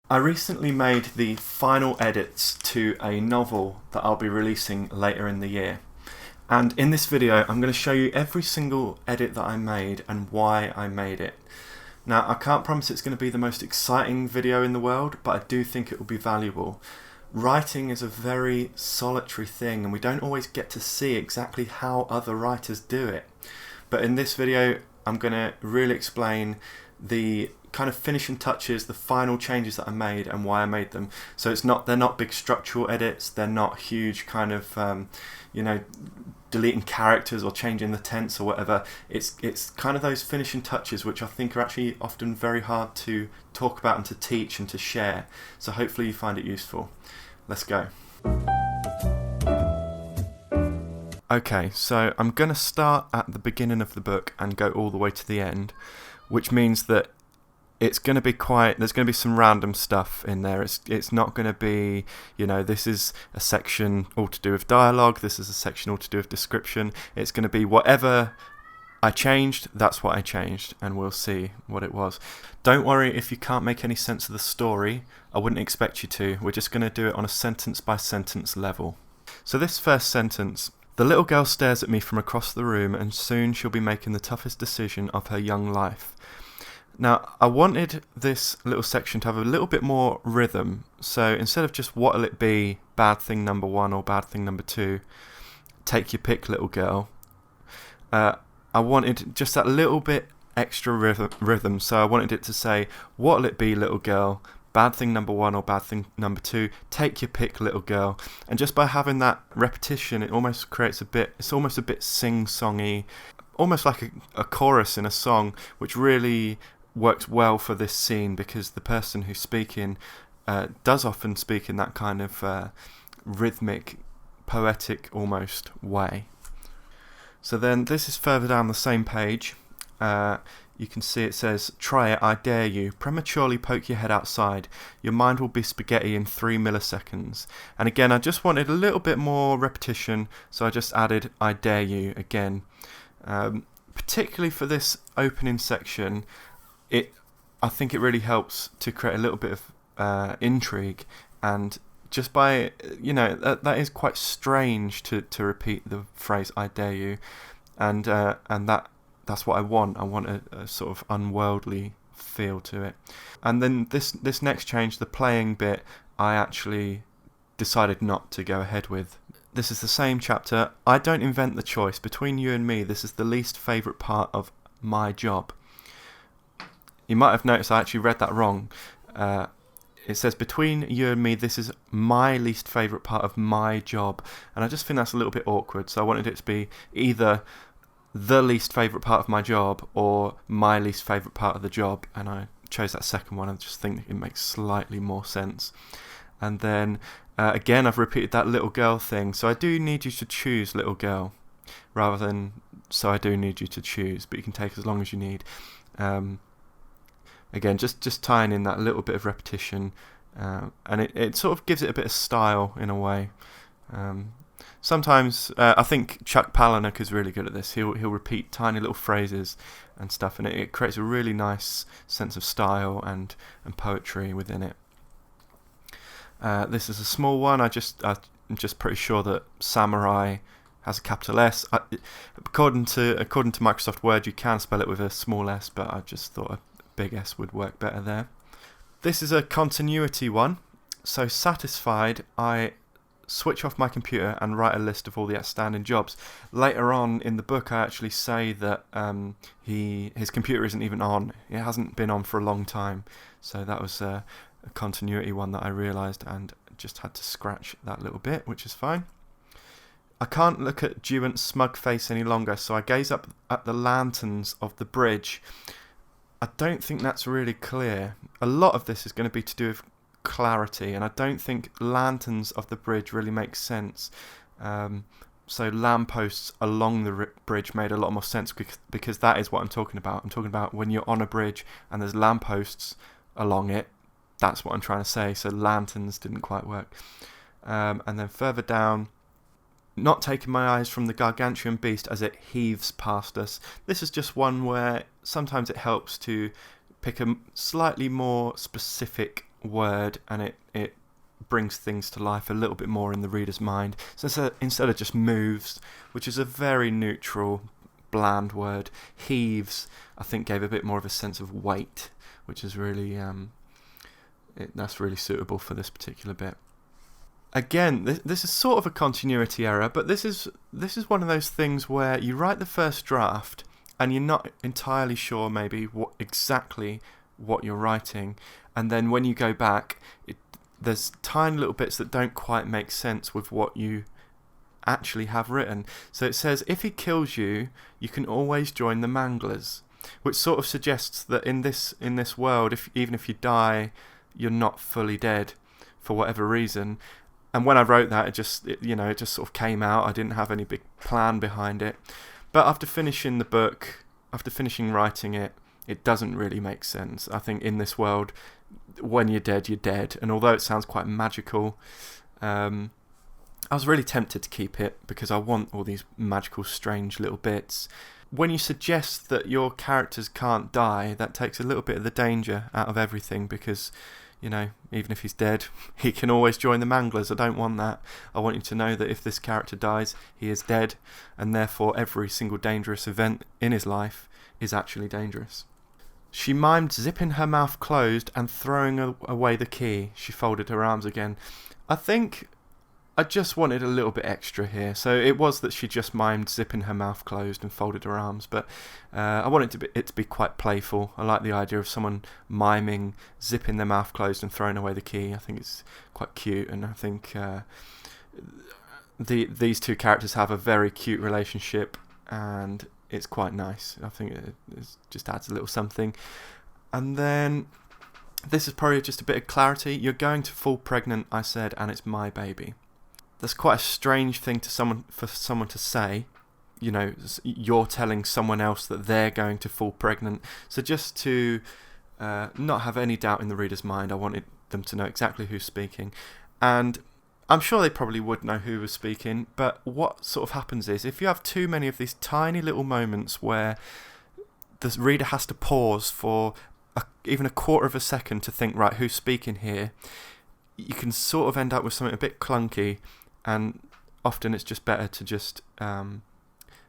I recently made the final edits to a novel that I'll be releasing later in the year. And in this video, I'm going to show you every single edit that I made and why I made it. Now, I can't promise it's going to be the most exciting video in the world, but I do think it will be valuable. Writing is a very solitary thing, and we don't always get to see exactly how other writers do it. But in this video, I'm going to really explain the kind of finishing touches, the final changes that I made and why I made them. So they're not big structural edits, they're not huge kind of deleting characters or changing the tense or whatever. It's kind of those finishing touches which I think are actually often very hard to talk about and to teach and to share. So hopefully you find it useful. Let's go. Okay, so I'm going to start at the beginning of the book and go all the way to the end, which means that there's going to be some random stuff in there. It's not going to be, this is a section all to do with dialogue, this is a section all to do with description. It's going to be whatever I changed, that's what I changed, and we'll see what it was. Don't worry if you can't make any sense of the story, I wouldn't expect you to. We're just going to do it on a sentence by sentence level. So this first sentence: the little girl stares at me from across the room, and soon she'll be making the toughest decision of her young life. Now, I wanted this little section to have a little bit more rhythm, so instead of just what'll it be, bad thing number 1 or bad thing number 2, take your pick, little girl, I wanted just that little bit extra rhythm, so I wanted it to say, what'll it be, little girl, bad thing number 1 or bad thing number 2, take your pick, little girl. And just by having that repetition, it almost creates it's almost a bit sing-songy, almost like a chorus in a song, which really works well for this scene because the person who's speaking does often speak in that kind of rhythmic, poetic almost way. So then this is further down the same page. You can see it says, try it, I dare you. Prematurely poke your head outside. Your mind will be spaghetti in 3 milliseconds. And again, I just wanted a little bit more repetition, so I just added I dare you again. Particularly for this opening section, I think it really helps to create a little bit of intrigue, and just by that is quite strange to repeat the phrase I dare you, and that's what I want. I want a sort of unworldly feel to it. And then this next change, the playing bit, I actually decided not to go ahead with. This is the same chapter. I don't invent the choice. Between you and me, this is the least favourite part of my job. You might have noticed I actually read that wrong. It says, between you and me, this is my least favourite part of my job. And I just think that's a little bit awkward. So I wanted it to be either the least favourite part of my job or my least favourite part of the job. And I chose that second one. I just think it makes slightly more sense. And then, again, I've repeated that little girl thing. So I do need you to choose, little girl, rather than so I do need you to choose. But you can take as long as you need. Again, just tying in that little bit of repetition, and it sort of gives it a bit of style in a way. Sometimes I think Chuck Palahniuk is really good at this. He'll repeat tiny little phrases and stuff, and it creates a really nice sense of style and poetry within it. This is a small one. I'm just pretty sure that samurai has a capital S. According to Microsoft Word, you can spell it with a small s, but I just thought a big S would work better there. This is a continuity one. So satisfied, I switch off my computer and write a list of all the outstanding jobs. Later on in the book, I actually say that his computer isn't even on. It hasn't been on for a long time. So that was a continuity one that I realised and just had to scratch that little bit, which is fine. I can't look at Duant's smug face any longer, so I gaze up at the lanterns of the bridge. I don't think that's really clear. A lot of this is going to be to do with clarity, and I don't think lanterns of the bridge really makes sense. So lampposts along the bridge made a lot more sense because that is what I'm talking about. I'm talking about when you're on a bridge and there's lampposts along it. That's what I'm trying to say. So lanterns didn't quite work. And then further down, not taking my eyes from the gargantuan beast as it heaves past us. This is just one where sometimes it helps to pick a slightly more specific word, and it brings things to life a little bit more in the reader's mind. So instead of just moves, which is a very neutral, bland word, heaves, I think, gave a bit more of a sense of weight, which is really that's really suitable for this particular bit. Again, this is sort of a continuity error, but this is one of those things where you write the first draft and you're not entirely sure maybe exactly what you're writing, and then when you go back, there's tiny little bits that don't quite make sense with what you actually have written. So it says, if he kills you, you can always join the manglers, which sort of suggests that in this world, even if you die, you're not fully dead for whatever reason. And when I wrote that, it just sort of came out. I didn't have any big plan behind it. But after finishing the book, after finishing writing it, it doesn't really make sense. I think in this world, when you're dead, you're dead. And although it sounds quite magical, I was really tempted to keep it because I want all these magical, strange little bits. When you suggest that your characters can't die, that takes a little bit of the danger out of everything, because, you know, even if he's dead, he can always join the manglers. I don't want that. I want you to know that if this character dies, he is dead, and therefore every single dangerous event in his life is actually dangerous. She mimed zipping her mouth closed and throwing away the key. She folded her arms again. I think I just wanted a little bit extra here. So it was that she just mimed zipping her mouth closed and folded her arms, but I wanted it to be quite playful. I like the idea of someone miming zipping their mouth closed and throwing away the key. I think it's quite cute, and I think these two characters have a very cute relationship, and it's quite nice. I think it just adds a little something. And then this is probably just a bit of clarity. You're going to fall pregnant, I said, and it's my baby. That's quite a strange thing for someone to say. You know, you're telling someone else that they're going to fall pregnant. So just to not have any doubt in the reader's mind, I wanted them to know exactly who's speaking. And I'm sure they probably would know who was speaking, but what sort of happens is, if you have too many of these tiny little moments where the reader has to pause for even a quarter of a second to think, right, who's speaking here, you can sort of end up with something a bit clunky, and often it's just better to just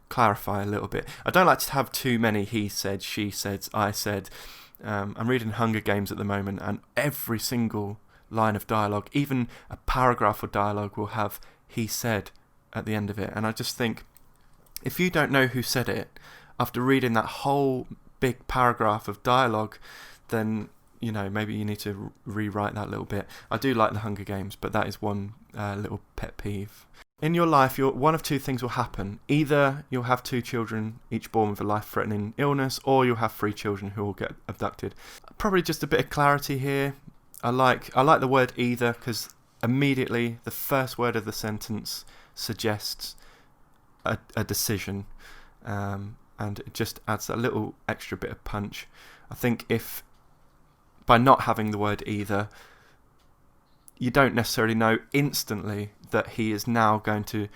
clarify a little bit. I don't like to have too many he said, she said, I said. I'm reading Hunger Games at the moment, and every single line of dialogue, even a paragraph of dialogue, will have he said at the end of it. And I just think, if you don't know who said it after reading that whole big paragraph of dialogue, then, you know, maybe you need to rewrite that little bit. I do like the Hunger Games, but that is one little pet peeve. In your life, one of two things will happen. Either you'll have 2 children, each born with a life-threatening illness, or you'll have 3 children who will get abducted. Probably just a bit of clarity here. I like the word either, because immediately the first word of the sentence suggests a decision, and it just adds a little extra bit of punch. I think if by not having the word either, you don't necessarily know instantly that he is now going to...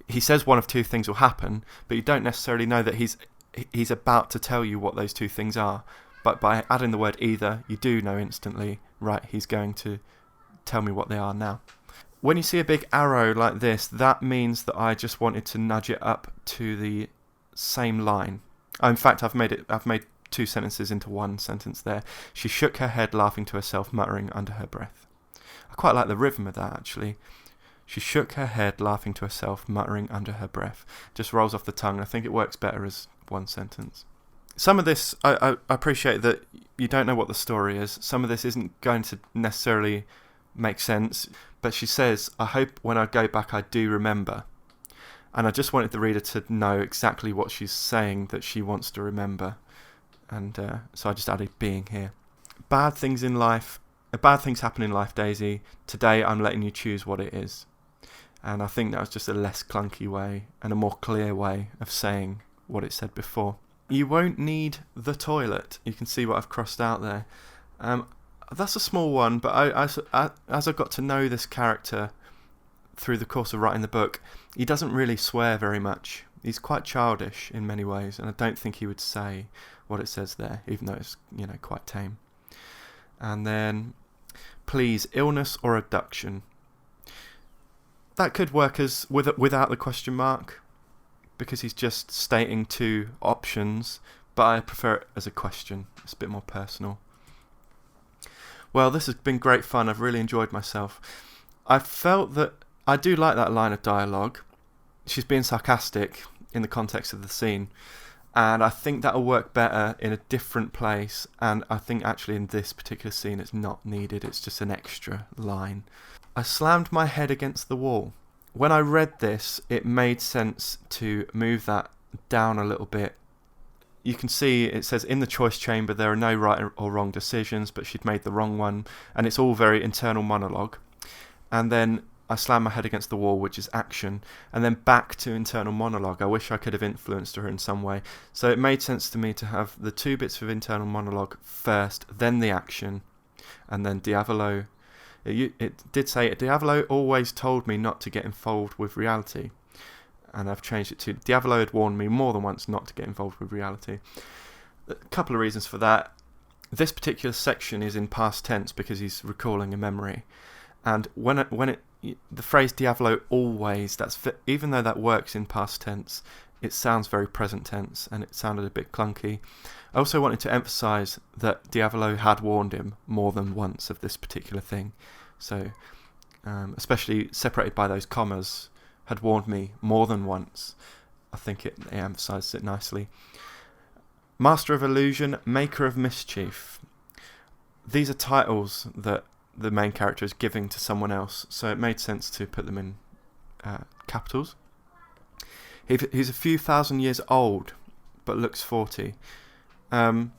He says one of 2 things will happen, but you don't necessarily know that he's about to tell you what those 2 things are. But by adding the word either, you do know instantly, right, he's going to tell me what they are now. When you see a big arrow like this, that means that I just wanted to nudge it up to the same line. In fact, I've made 2 sentences into one sentence there. She shook her head, laughing to herself, muttering under her breath. I quite like the rhythm of that, actually. She shook her head, laughing to herself, muttering under her breath. Just rolls off the tongue. I think it works better as one sentence. Some of this, I appreciate that you don't know what the story is. Some of this isn't going to necessarily make sense. But she says, I hope when I go back I do remember. And I just wanted the reader to know exactly what she's saying that she wants to remember. And so I just added being here. Bad things happen in life, Daisy. Today I'm letting you choose what it is. And I think that was just a less clunky way and a more clear way of saying what it said before. You won't need the toilet. You can see what I've crossed out there. That's a small one, but as I got to know this character through the course of writing the book, he doesn't really swear very much. He's quite childish in many ways, and I don't think he would say what it says there, even though it's, you know, quite tame. And then please, illness or abduction. That could work as without the question mark, because he's just stating two options, but I prefer it as a question. It's a bit more personal. Well, this has been great fun. I've really enjoyed myself. I felt that I do like that line of dialogue. She's being sarcastic in the context of the scene, and I think that'll work better in a different place, and I think actually in this particular scene it's not needed. It's just an extra line. I slammed my head against the wall. When I read this, it made sense to move that down a little bit. You can see it says, in the choice chamber there are no right or wrong decisions, but she'd made the wrong one, and it's all very internal monologue. And then I slam my head against the wall, which is action, and then back to internal monologue. I wish I could have influenced her in some way. So it made sense to me to have the two bits of internal monologue first, then the action, and then Diavolo. It did say, Diavolo always told me not to get involved with reality. And I've changed it to, Diavolo had warned me more than once not to get involved with reality. A couple of reasons for that. This particular section is in past tense because he's recalling a memory. And the phrase Diavolo always, even though that works in past tense, it sounds very present tense, and it sounded a bit clunky. I also wanted to emphasise that Diavolo had warned him more than once of this particular thing. So, especially separated by those commas, had warned me more than once. I think it emphasises it nicely. Master of Illusion, Maker of Mischief. These are titles that the main character is giving to someone else, so it made sense to put them in capitals. He's a few thousand years old, but looks 40. I'm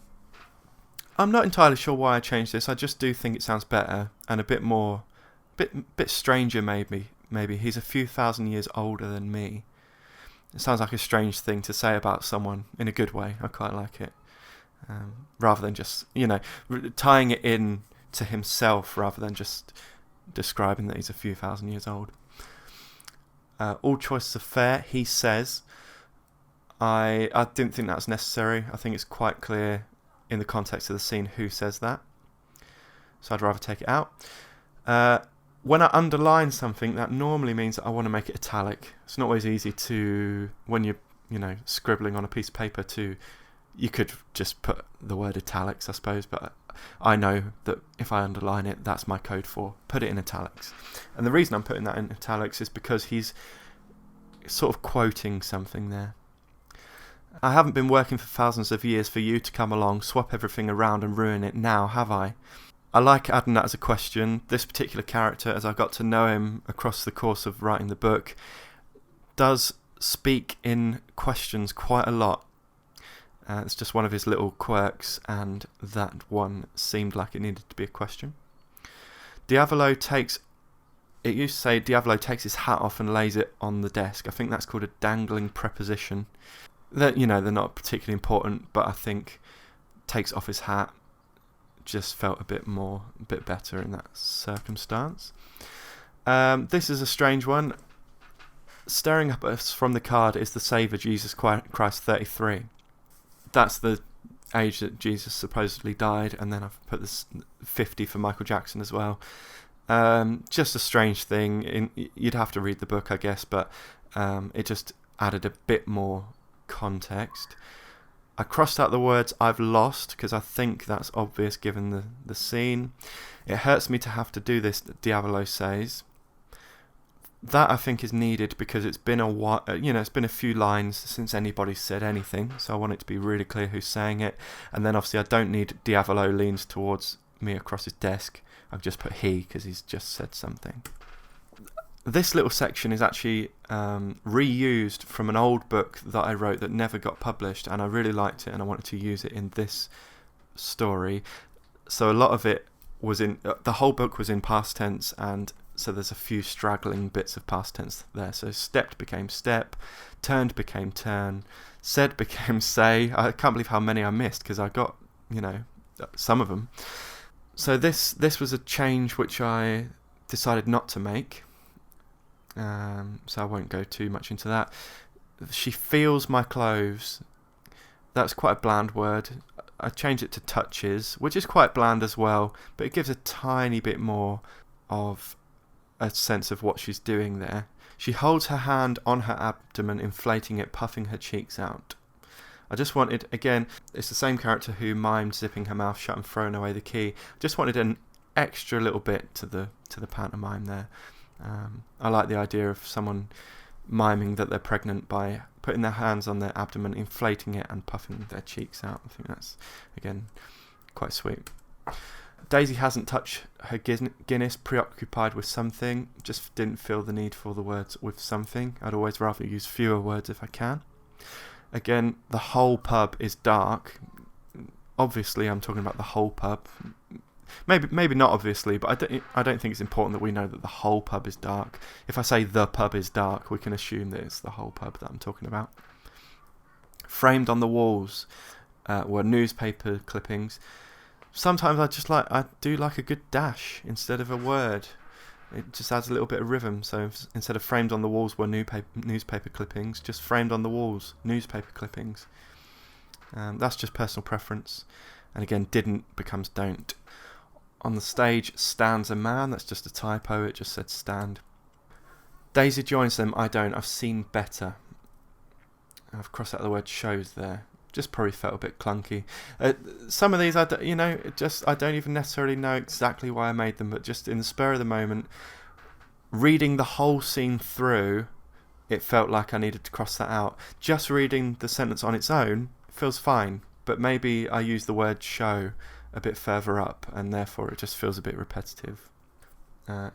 not entirely sure why I changed this. I just do think it sounds better and a bit more, bit stranger maybe. Maybe he's a few thousand years older than me. It sounds like a strange thing to say about someone in a good way. I quite like it, rather than just tying it in to himself rather than just describing that he's a few thousand years old. All choices are fair, he says. I didn't think that was necessary. I think it's quite clear in the context of the scene who says that, so I'd rather take it out. When I underline something, that normally means that I want to make it italic. It's not always easy to, when you're scribbling on a piece of paper, you could just put the word italics, I suppose, but I know that if I underline it, that's my code for put it in italics. And the reason I'm putting that in italics is because he's sort of quoting something there. I haven't been working for thousands of years for you to come along, swap everything around and ruin it now, have I? I like adding that as a question. This particular character, as I got to know him across the course of writing the book, does speak in questions quite a lot. It's just one of his little quirks, and that one seemed like it needed to be a question. Diavolo takes his hat off and lays it on the desk. I think that's called a dangling preposition. They're not particularly important, but I think takes off his hat just felt a bit better in that circumstance. This is a strange one. Staring up at us from the card is the Saviour Jesus Christ 33. That's the age that Jesus supposedly died, and then I've put this 50 for Michael Jackson as well. Just a strange thing. You'd have to read the book, I guess, but it just added a bit more context. I crossed out the words I've lost because I think that's obvious given the scene. It hurts me to have to do this, Diavolo says. That I think is needed because it's been a while, it's been a few lines since anybody said anything, so I want it to be really clear who's saying it. And then obviously I don't need Diavolo leans towards me across his desk. I've just put he because he's just said something. This little section is actually reused from an old book that I wrote that never got published, and I really liked it and I wanted to use it in this story. So a lot of it was the whole book was in past tense, and so there's a few straggling bits of past tense there. So stepped became step, turned became turn, said became say. I can't believe how many I missed because I got, some of them. So this was a change which I decided not to make. So I won't go too much into that. She feels my clothes. That's quite a bland word. I changed it to touches, which is quite bland as well, but it gives a tiny bit more of a sense of what she's doing there. She holds her hand on her abdomen, inflating it, puffing her cheeks out. I just wanted, again, it's the same character who mimed zipping her mouth shut and throwing away the key. Just wanted an extra little bit to the pantomime there. I like the idea of someone miming that they're pregnant by putting their hands on their abdomen, inflating it and puffing their cheeks out. I think that's, again, quite sweet. Daisy hasn't touched her Guinness, preoccupied with something. Just didn't feel the need for the words with something. I'd always rather use fewer words if I can. Again, the whole pub is dark. Obviously, I'm talking about the whole pub. Maybe not obviously, but I don't think it's important that we know that the whole pub is dark. If I say the pub is dark, we can assume that it's the whole pub that I'm talking about. Framed on the walls were newspaper clippings. Sometimes I do like a good dash instead of a word. It just adds a little bit of rhythm. So instead of framed on the walls were newspaper clippings, just framed on the walls, newspaper clippings. That's just personal preference. And again, didn't becomes don't. On the stage stands a man. That's just a typo. It just said stand. Daisy joins them. I don't. I've seen better. I've crossed out the word shows there. Just probably felt a bit clunky. Some of these, I don't even necessarily know exactly why I made them, but just in the spur of the moment, reading the whole scene through, it felt like I needed to cross that out. Just reading the sentence on its own feels fine, but maybe I use the word show a bit further up, and therefore it just feels a bit repetitive.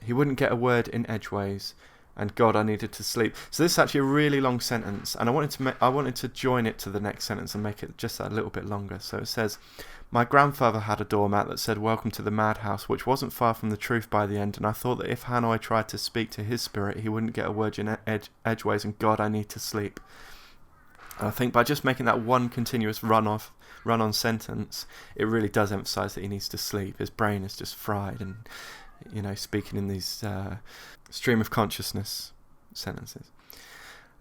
He wouldn't get a word in edgeways. And God, I needed to sleep. So this is actually a really long sentence, and I wanted to join it to the next sentence and make it just a little bit longer. So it says, my grandfather had a doormat that said welcome to the madhouse, which wasn't far from the truth by the end, and I thought that if Hanoi tried to speak to his spirit, he wouldn't get a word in edgeways, and God, I need to sleep. And I think by just making that one continuous run-on sentence, it really does emphasise that he needs to sleep. His brain is just fried, and speaking in these stream of consciousness sentences.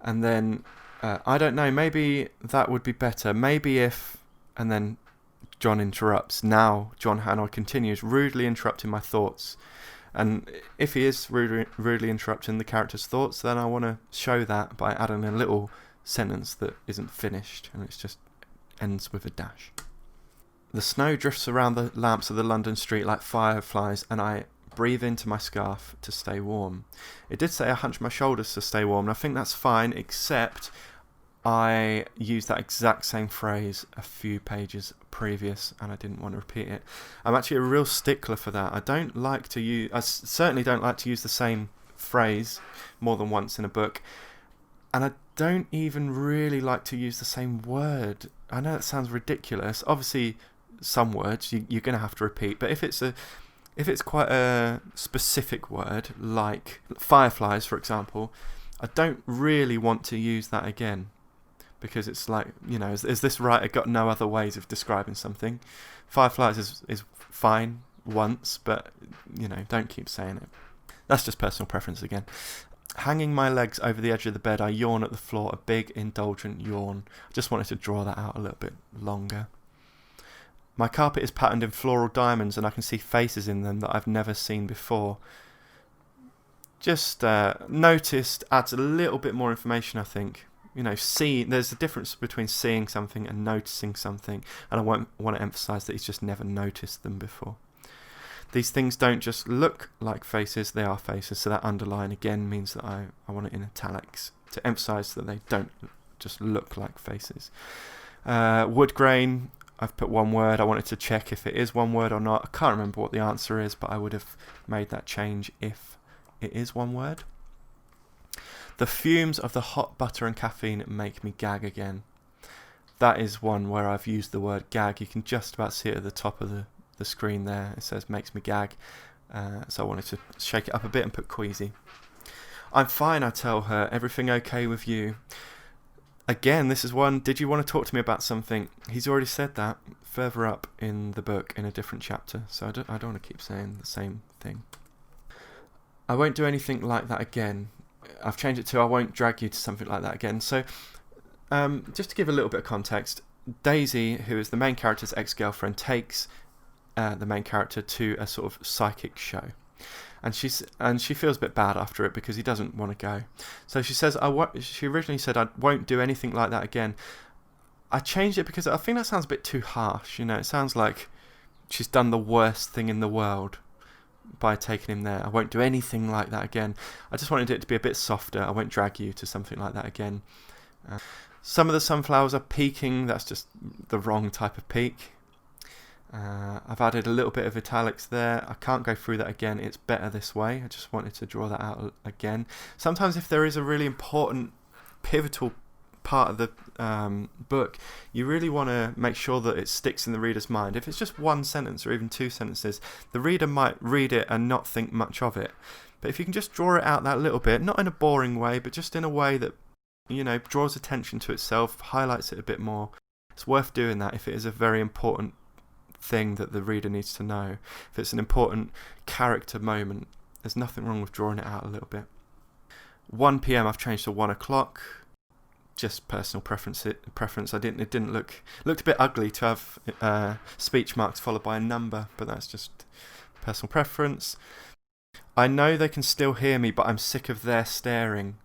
And then, I don't know, maybe that would be better. Maybe if, and then John interrupts. Now, John Hanoi continues, rudely interrupting my thoughts. And if he is rudely interrupting the character's thoughts, then I want to show that by adding a little sentence that isn't finished, and it just ends with a dash. The snow drifts around the lamps of the London street like fireflies, and I breathe into my scarf to stay warm. It did say I hunch my shoulders to stay warm, and I think that's fine, except I used that exact same phrase a few pages previous, and I didn't want to repeat it. I'm actually a real stickler for that. I certainly don't like to use the same phrase more than once in a book, and I don't even really like to use the same word. I know that sounds ridiculous. Obviously, some words you're going to have to repeat, but if it's quite a specific word, like fireflies, for example, I don't really want to use that again, because it's like, is this right? I've got no other ways of describing something. Fireflies is fine once, but, don't keep saying it. That's just personal preference again. Hanging my legs over the edge of the bed, I yawn at the floor, a big, indulgent yawn. I just wanted to draw that out a little bit longer. My carpet is patterned in floral diamonds, and I can see faces in them that I've never seen before. Just noticed adds a little bit more information, I think. There's a difference between seeing something and noticing something, and I want to emphasise that he's just never noticed them before. These things don't just look like faces, they are faces, so that underline again means that I want it in italics to emphasise that they don't just look like faces. Wood grain, I've put one word. I wanted to check if it is one word or not. I can't remember what the answer is, but I would have made that change if it is one word. The fumes of the hot butter and caffeine make me gag again. That is one where I've used the word gag. You can just about see it at the top of the screen there. It says makes me gag. So I wanted to shake it up a bit and put queasy. I'm fine, I tell her. Everything okay with you? Again, this is one, did you want to talk to me about something? He's already said that further up in the book in a different chapter, so I don't want to keep saying the same thing. I won't do anything like that again. I've changed it to I won't drag you to something like that again. So, just to give a little bit of context, Daisy, who is the main character's ex-girlfriend, takes the main character to a sort of psychic show. And she feels a bit bad after it because he doesn't want to go. So she says, she originally said, I won't do anything like that again. I changed it because I think that sounds a bit too harsh. It sounds like she's done the worst thing in the world by taking him there. I won't do anything like that again. I just wanted it to be a bit softer. I won't drag you to something like that again. Some of the sunflowers are peaking. That's just the wrong type of peak. I've added a little bit of italics there. I can't go through that again. It's better this way. I just wanted to draw that out again. Sometimes if there is a really important, pivotal part of the book, you really want to make sure that it sticks in the reader's mind. If it's just one sentence or even two sentences, the reader might read it and not think much of it. But if you can just draw it out that little bit, not in a boring way, but just in a way that, draws attention to itself, highlights it a bit more, it's worth doing that if it is a very important thing that the reader needs to know. If it's an important character moment, there's nothing wrong with drawing it out a little bit. 1 p.m. I've changed to 1 o'clock. Just personal preference. It didn't looked a bit ugly to have speech marks followed by a number, but that's just personal preference. I know they can still hear me, but I'm sick of their staring.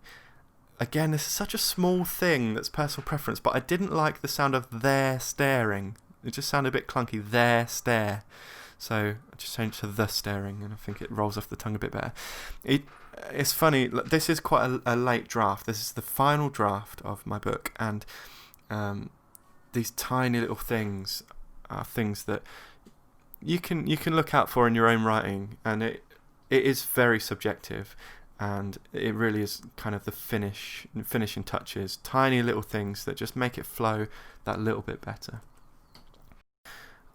Again, this is such a small thing that's personal preference, but I didn't like the sound of their staring. It just sounded a bit clunky, their stare. So I just changed to the staring, and I think it rolls off the tongue a bit better. It's funny, this is quite a late draft. This is the final draft of my book, and these tiny little things are things that you can look out for in your own writing, and it is very subjective, and it really is kind of the finishing touches, tiny little things that just make it flow that little bit better.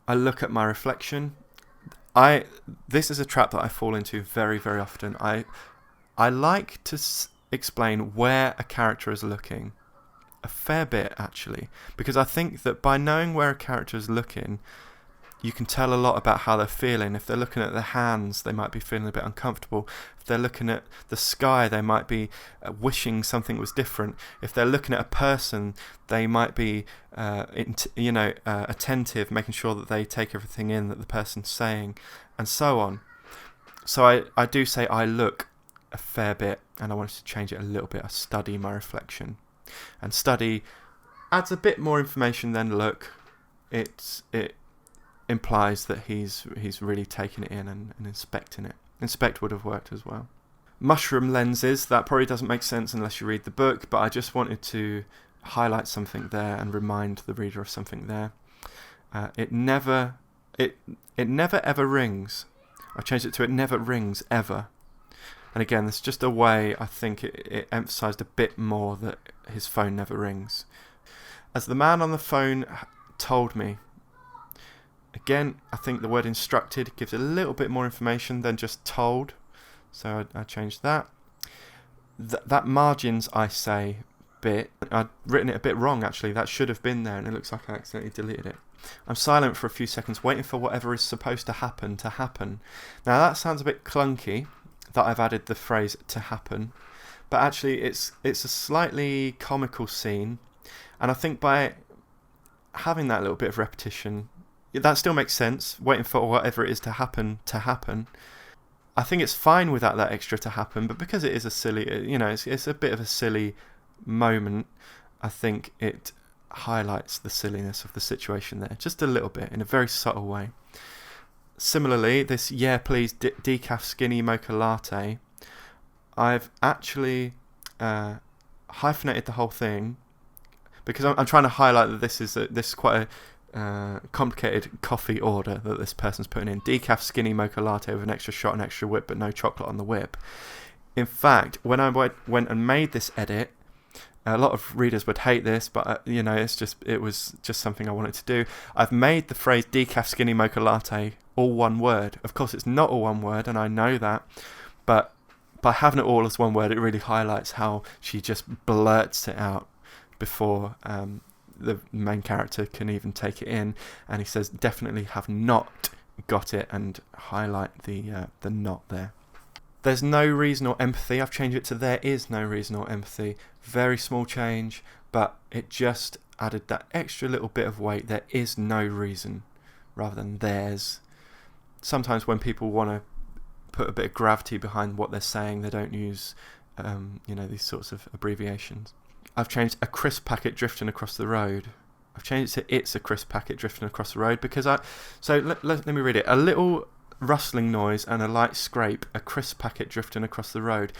I look at my reflection. This is a trap that I fall into very, very often. I like to explain where a character is looking a fair bit, actually, because I think that by knowing where a character is looking, you can tell a lot about how they're feeling. If they're looking at their hands, they might be feeling a bit uncomfortable. If they're looking at the sky, they might be wishing something was different. If they're looking at a person, they might be attentive, making sure that they take everything in that the person's saying, and so on. So I do say I look a fair bit, and I wanted to change it a little bit. I study my reflection, and study adds a bit more information than look. It implies that he's really taking it in and inspecting it. Inspect would have worked as well. Mushroom lenses, that probably doesn't make sense unless you read the book, but I just wanted to highlight something there and remind the reader of something there. It never ever rings. I changed it to it never rings ever. And again, it's just a way I think it emphasised a bit more that his phone never rings. As the man on the phone told me, again, I think the word instructed gives a little bit more information than just told. So I changed that. That margins, I say, bit, I'd written it a bit wrong, actually. That should have been there, and it looks like I accidentally deleted it. I'm silent for a few seconds, waiting for whatever is supposed to happen. Now, that sounds a bit clunky, that I've added the phrase to happen. But actually, it's a slightly comical scene. And I think by having that little bit of repetition, that still makes sense, waiting for whatever it is to happen. I think it's fine without that extra to happen, but because it is a silly, it's a bit of a silly moment, I think it highlights the silliness of the situation there, just a little bit, in a very subtle way. Similarly, this yeah please decaf skinny mocha latte, I've actually hyphenated the whole thing, because I'm trying to highlight that this is quite a complicated coffee order that this person's putting in. Decaf skinny mocha latte with an extra shot and extra whip, but no chocolate on the whip. In fact, when I went and made this edit, a lot of readers would hate this, but it was just something I wanted to do. I've made the phrase decaf skinny mocha latte all one word. Of course, it's not all one word, and I know that, but by having it all as one word, it really highlights how she just blurts it out before the main character can even take it in, and he says definitely have not got it, and highlight the not there. There's no reason or empathy. I've changed it to there is no reason or empathy. Very small change, but it just added that extra little bit of weight. There is no reason, rather than there's. Sometimes when people want to put a bit of gravity behind what they're saying, they don't use, these sorts of abbreviations. I've changed a crisp packet drifting across the road. I've changed it to it's a crisp packet drifting across the road because let me read it. A little rustling noise and a light scrape, a crisp packet drifting across the road.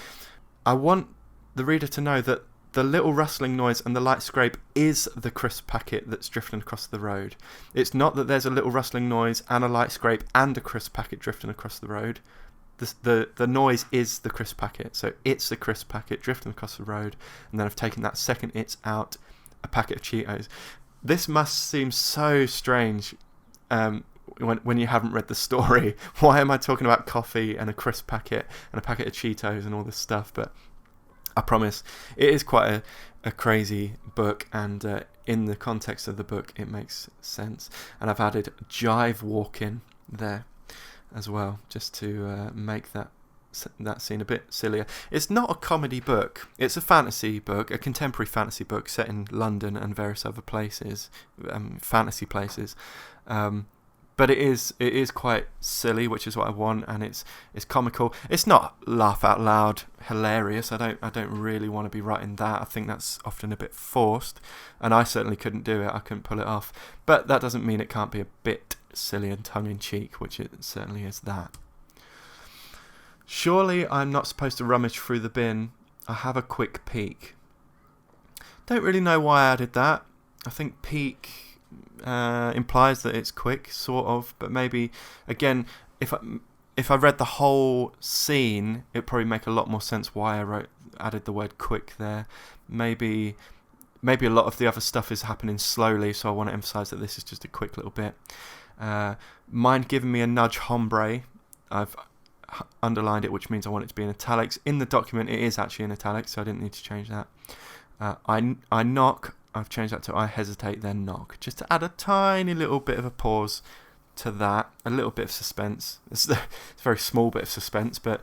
I want the reader to know that the little rustling noise and the light scrape is the crisp packet that's drifting across the road. It's not that there's a little rustling noise and a light scrape and a crisp packet drifting across the road. The noise is the crisp packet. So it's the crisp packet drifting across the road. And then I've taken that second it's out, a packet of Cheetos. This must seem so strange when you haven't read the story. Why am I talking about coffee and a crisp packet and a packet of Cheetos and all this stuff? But I promise it is quite a crazy book, and in the context of the book it makes sense. And I've added jive walking there as well, just to make that scene a bit sillier. It's not a comedy book. It's a fantasy book, a contemporary fantasy book set in London and various other places, fantasy places. But it is quite silly, which is what I want, and it's comical. It's not laugh out loud hilarious. I don't really want to be writing that. I think that's often a bit forced, and I certainly couldn't do it. I couldn't pull it off. But that doesn't mean it can't be a bit silly and tongue in cheek, which it certainly is that. Surely I'm not supposed to rummage through the bin. I have a quick peek. Don't really know why I added that. I think peek implies that it's quick, sort of, but maybe again, if I read the whole scene, it'd probably make a lot more sense why I added the word quick there. Maybe a lot of the other stuff is happening slowly, so I want to emphasize that this is just a quick little bit. Mind giving me a nudge, hombre. I've underlined it, which means I want it to be in italics. In the document it is actually in italics, so I didn't need to change that. I knock. I've changed that to I hesitate, then knock, just to add a tiny little bit of a pause to that, a little bit of suspense. It's a very small bit of suspense, but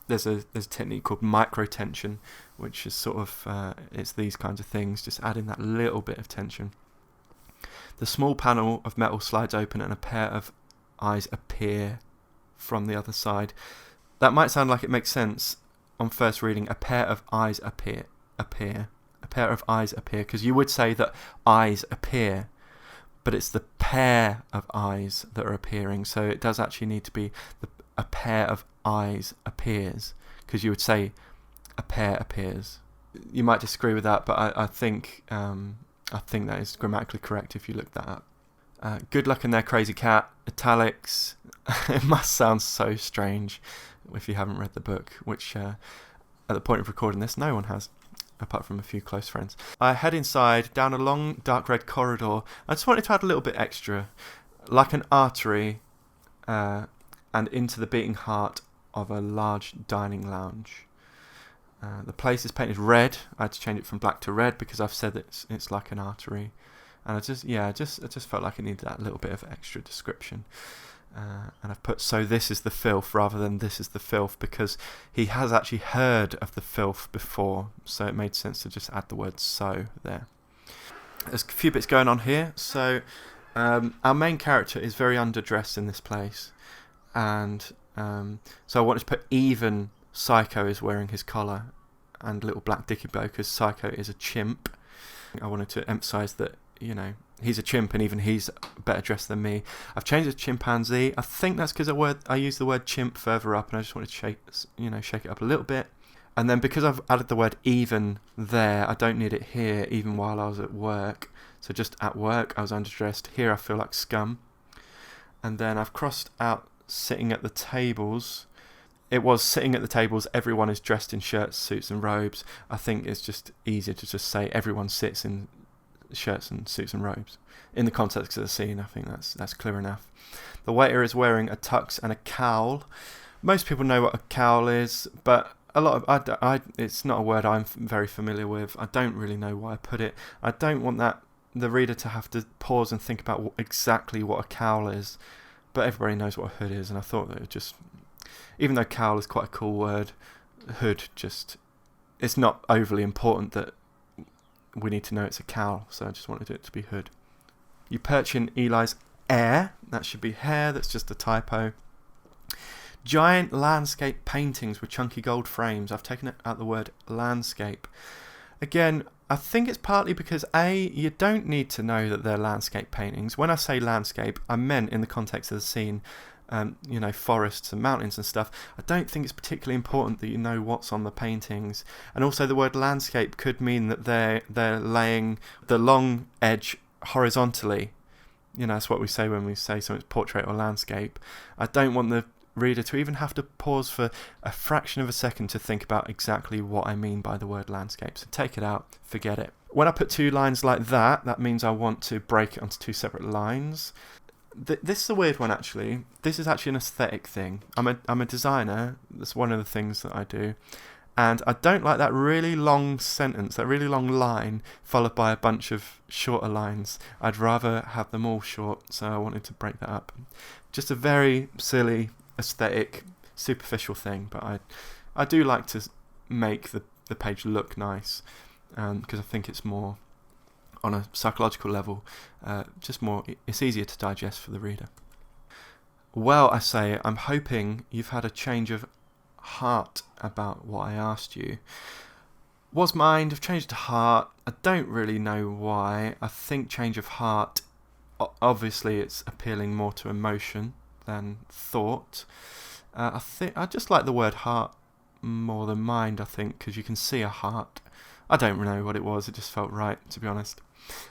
there's a technique called micro tension, which is sort of it's these kinds of things, just adding that little bit of tension. The small panel of metal slides open and a pair of eyes appear from the other side. That might sound like it makes sense on first reading. A pair of eyes appear. A pair of eyes appear, because you would say that eyes appear, but it's the pair of eyes that are appearing, so it does actually need to be a pair of eyes appears, because you would say a pair appears. You might disagree with that, but I think that is grammatically correct if you look that up. Good luck in there, crazy cat. Italics. It must sound so strange if you haven't read the book, which at the point of recording this no one has, apart from a few close friends. I head inside, down a long dark red corridor. I just wanted to add a little bit extra, like an artery, and into the beating heart of a large dining lounge. The place is painted red. I had to change it from black to red because I've said that it's like an artery, and I just felt like it needed that little bit of extra description. And I've put so this is the filth rather than this is the filth, because he has actually heard of the filth before, so it made sense to just add the word so there. There's a few bits going on here. So our main character is very underdressed in this place, and so I wanted to put even Psycho is wearing his collar and little black dicky bow, because Psycho is a chimp. I wanted to emphasise that, he's a chimp and even he's better dressed than me. I've changed it to chimpanzee. I think that's because I used the word chimp further up, and I just wanted to shake it up a little bit. And then because I've added the word even there, I don't need it here, even while I was at work. So just at work I was underdressed. Here I feel like scum. And then I've crossed out sitting at the tables. It was sitting at the tables, everyone is dressed in shirts, suits and robes. I think it's just easier to just say everyone sits in shirts and suits and robes. In the context of the scene, I think that's clear enough. The waiter is wearing a tux and a cowl. Most people know what a cowl is, but a lot of it's not a word I'm very familiar with. I don't really know why I put it. I don't want the reader to have to pause and think about exactly what a cowl is, but everybody knows what a hood is, and I thought that it just, even though cowl is quite a cool word, hood it's not overly important that we need to know it's a cow, so I just wanted it to be hood. You perch in Eli's air. That should be hair. That's just a typo. Giant landscape paintings with chunky gold frames. I've taken out the word landscape. Again, I think it's partly because you don't need to know that they're landscape paintings. When I say landscape, I meant in the context of the scene, forests and mountains and stuff. I don't think it's particularly important that you know what's on the paintings. And also the word landscape could mean that they're laying the long edge horizontally. That's what we say when we say something's portrait or landscape. I don't want the reader to even have to pause for a fraction of a second to think about exactly what I mean by the word landscape. So take it out, forget it. When I put two lines like that, that means I want to break it onto two separate lines. This is a weird one, actually. This is actually an aesthetic thing. I'm a designer. That's one of the things that I do. And I don't like that really long sentence, that really long line, followed by a bunch of shorter lines. I'd rather have them all short, so I wanted to break that up. Just a very silly, aesthetic, superficial thing, but I do like to make the page look nice, because I think it's more, on a psychological level, it's easier to digest for the reader. Well, I say, I'm hoping you've had a change of heart about what I asked you. Was mind, I've changed to heart. I don't really know why. I think change of heart, obviously it's appealing more to emotion than thought. I just like the word heart more than mind, I think, because you can see a heart. I don't know what it was, it just felt right, to be honest.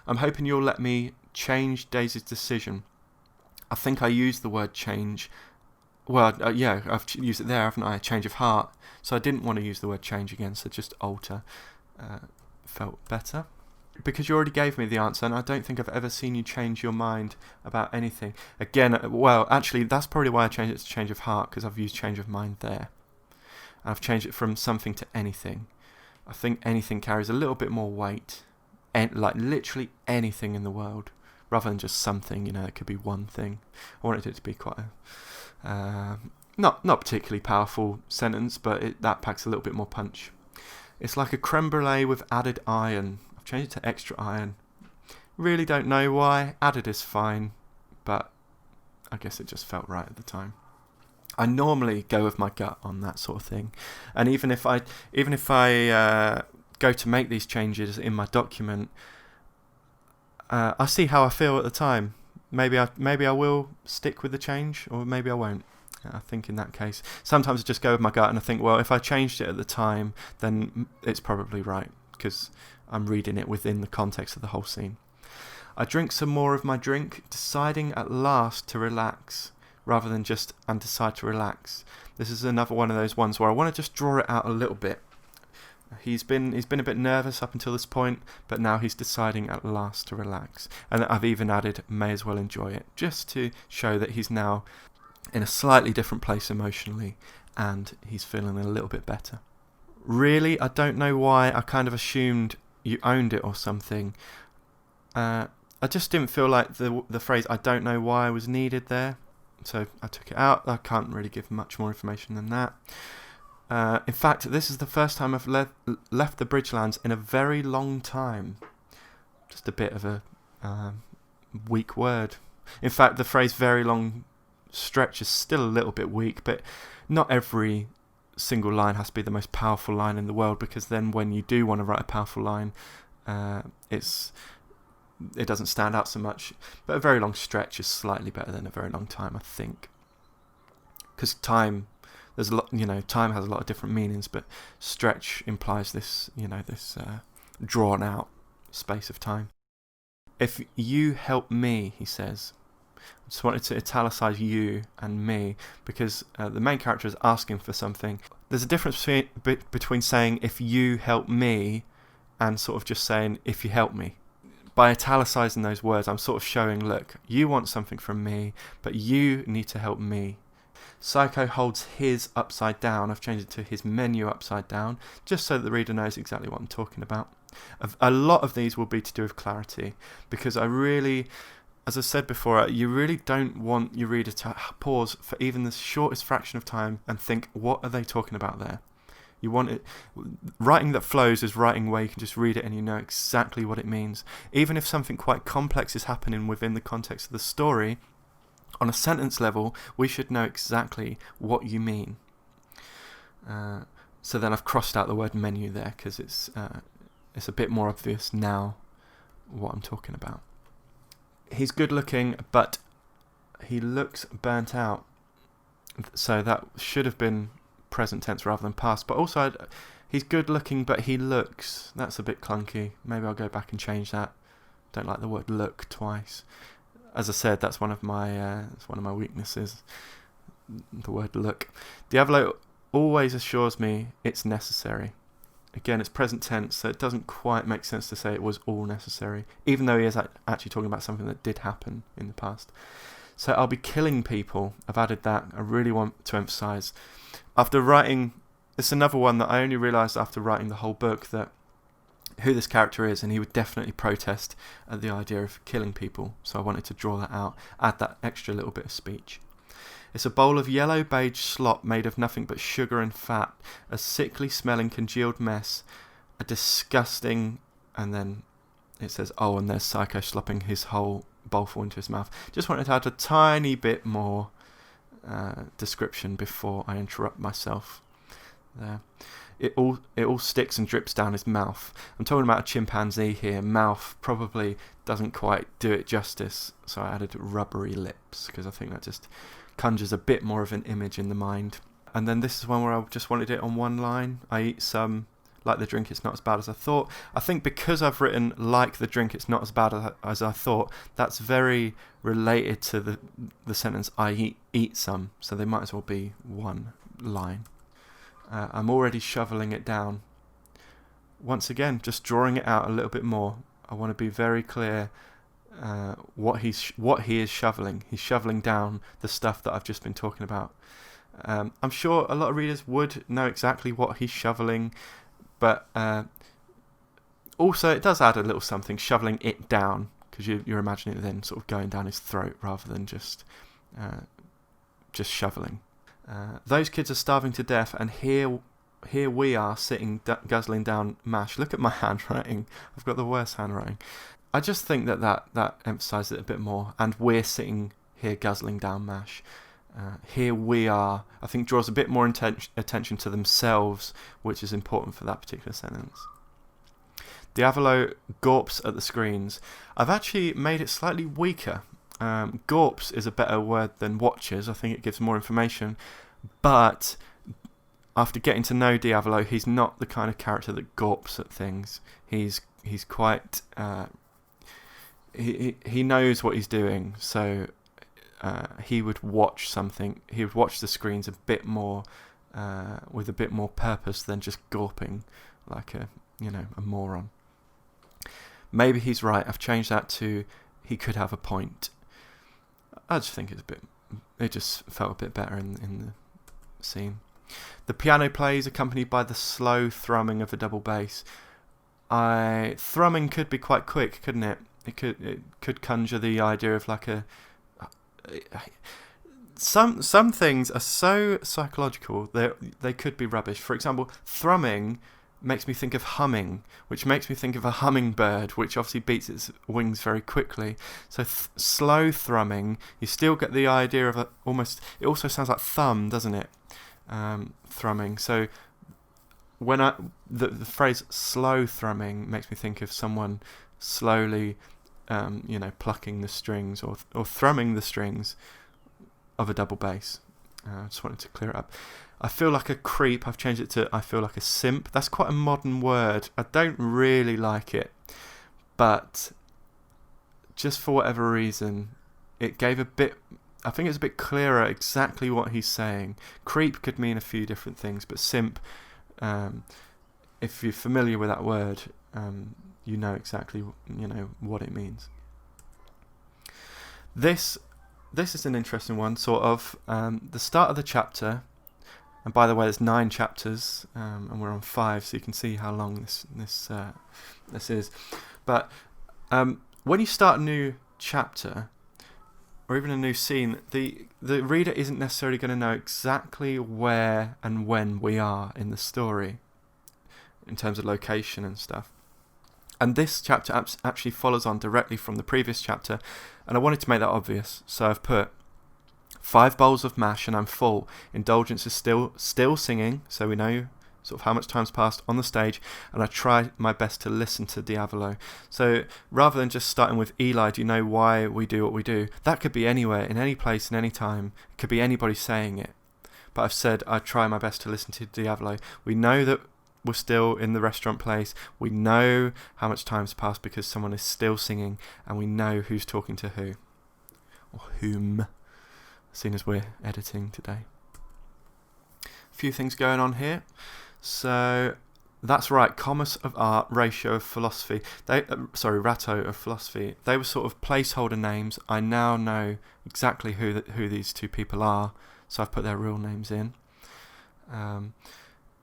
I'm hoping you'll let me change Daisy's decision. I think I used the word change. Well, I've used it there, haven't I? Change of heart. So I didn't want to use the word change again, so just alter felt better. Because you already gave me the answer, and I don't think I've ever seen you change your mind about anything. Again, well, actually, that's probably why I changed it to change of heart, because I've used change of mind there. And I've changed it from something to anything. I think anything carries a little bit more weight. Like literally anything in the world, rather than just something, it could be one thing. I wanted it to be quite a, not particularly powerful sentence, but that packs a little bit more punch. It's like a creme brulee with added iron. I've changed it to extra iron. Really don't know why. Added is fine, but I guess it just felt right at the time. I normally go with my gut on that sort of thing, and even if I go to make these changes in my document, I see how I feel at the time. Maybe I will stick with the change, or maybe I won't. I think in that case, sometimes I just go with my gut and I think, well, if I changed it at the time, then it's probably right, because I'm reading it within the context of the whole scene. I drink some more of my drink, deciding at last to relax, rather than just and decide to relax. This is another one of those ones where I want to just draw it out a little bit. He's been a bit nervous up until this point, but now he's deciding at last to relax. And I've even added may as well enjoy it, just to show that he's now in a slightly different place emotionally, and he's feeling a little bit better. Really, I don't know why. I kind of assumed you owned it or something. I just didn't feel like the phrase I don't know why was needed there, so I took it out. I can't really give much more information than that. In fact, this is the first time I've left the Bridgelands in a very long time. Just a bit of a weak word. In fact, the phrase very long stretch is still a little bit weak, but not every single line has to be the most powerful line in the world, because then when you do want to write a powerful line, it doesn't stand out so much. But a very long stretch is slightly better than a very long time, I think. Because time... There's a lot, time has a lot of different meanings, but stretch implies this, this drawn out space of time. If you help me, he says. I just wanted to italicize you and me, because the main character is asking for something. There's a difference between saying if you help me and sort of just saying if you help me. By italicizing those words, I'm sort of showing, look, you want something from me, but you need to help me. Psycho holds his upside down. I've changed it to his menu upside down, just so that the reader knows exactly what I'm talking about. A lot of these will be to do with clarity, because I really, as I said before, you really don't want your reader to pause for even the shortest fraction of time and think, what are they talking about there? You want it. Writing that flows is writing where you can just read it and you know exactly what it means. Even if something quite complex is happening within the context of the story, on a sentence level, we should know exactly what you mean. So then I've crossed out the word menu there because it's a bit more obvious now what I'm talking about. He's good looking, but he looks burnt out. So that should have been present tense rather than past. But also, he's good looking, but he looks. That's a bit clunky. Maybe I'll go back and change that. Don't like the word look twice. As I said, that's one of my weaknesses. The word look. Diavolo always assures me it's necessary. Again, it's present tense, so it doesn't quite make sense to say it was all necessary, even though he is actually talking about something that did happen in the past. So I'll be killing people. I've added that. I really want to emphasise. After writing, it's another one that I only realised after writing the whole book that who this character is, and he would definitely protest at the idea of killing people. So I wanted to draw that out, add that extra little bit of speech. It's a bowl of yellow beige slop made of nothing but sugar and fat, a sickly smelling congealed mess, a disgusting, and then it says, oh, and there's Psycho slopping his whole bowlful into his mouth. Just wanted to add a tiny bit more description before I interrupt myself there. It all sticks and drips down his mouth. I'm talking about a chimpanzee here. Mouth probably doesn't quite do it justice, so I added rubbery lips because I think that just conjures a bit more of an image in the mind. And then this is one where I just wanted it on one line. I eat some, like the drink, it's not as bad as I thought. I think because I've written like the drink, it's not as bad as I thought, that's very related to the sentence I eat some, so they might as well be one line. I'm already shoveling it down. Once again, just drawing it out a little bit more. I want to be very clear what he is shoveling. He's shoveling down the stuff that I've just been talking about. I'm sure a lot of readers would know exactly what he's shoveling, but also it does add a little something, shoveling it down, because you're imagining it then sort of going down his throat rather than just shoveling. Those kids are starving to death, and here we are sitting guzzling down mash. Look at my handwriting. I've got the worst handwriting. I just think that emphasises it a bit more. And we're sitting here guzzling down mash. Here we are, I think, draws a bit more attention to themselves, which is important for that particular sentence. Diavolo gawps at the screens. I've actually made it slightly weaker. Gawps is a better word than watches. I think it gives more information. But after getting to know Diavolo, he's not the kind of character that gawps at things. He's quite... He knows what he's doing, so he would watch something. He would watch the screens a bit more, with a bit more purpose than just gawping like a moron. Maybe he's right. I've changed that to he could have a point. I just think it just felt a bit better in the scene. The piano plays, accompanied by the slow thrumming of a double bass. Thrumming could be quite quick, couldn't it? It could conjure the idea of like a... Some things are so psychological they could be rubbish. For example, thrumming makes me think of humming, which makes me think of a hummingbird, which obviously beats its wings very quickly. So slow thrumming, you still get the idea of almost... It also sounds like thumb, doesn't it? Thrumming. So when the phrase slow thrumming makes me think of someone slowly, plucking the strings or thrumming the strings of a double bass. I just wanted to clear it up. I feel like a creep. I've changed it to I feel like a simp. That's quite a modern word. I don't really like it, but just for whatever reason, it gave a bit... I think it's a bit clearer exactly what he's saying. Creep could mean a few different things, but simp, if you're familiar with that word, you know exactly what it means. This is an interesting one, sort of. The start of the chapter, and by the way, there's 9 chapters, and we're on 5, so you can see how long this is. But when you start a new chapter, or even a new scene, the reader isn't necessarily going to know exactly where and when we are in the story, in terms of location and stuff. And this chapter actually follows on directly from the previous chapter, and I wanted to make that obvious, so I've put 5 bowls of mash and I'm full. Indulgence is still singing, so we know sort of how much time's passed on the stage, and I try my best to listen to Diavolo. So rather than just starting with Eli, do you know why we do what we do? That could be anywhere, in any place, in any time. It could be anybody saying it. But I've said I try my best to listen to Diavolo. We know that we're still in the restaurant place. We know how much time's passed because someone is still singing, and we know who's talking to who. Or whom, seeing as we're editing today. A few things going on here. So that's right, Commerce of Art, Ratio of Philosophy. Ratto of Philosophy. They were sort of placeholder names. I now know exactly who these two people are, so I've put their real names in.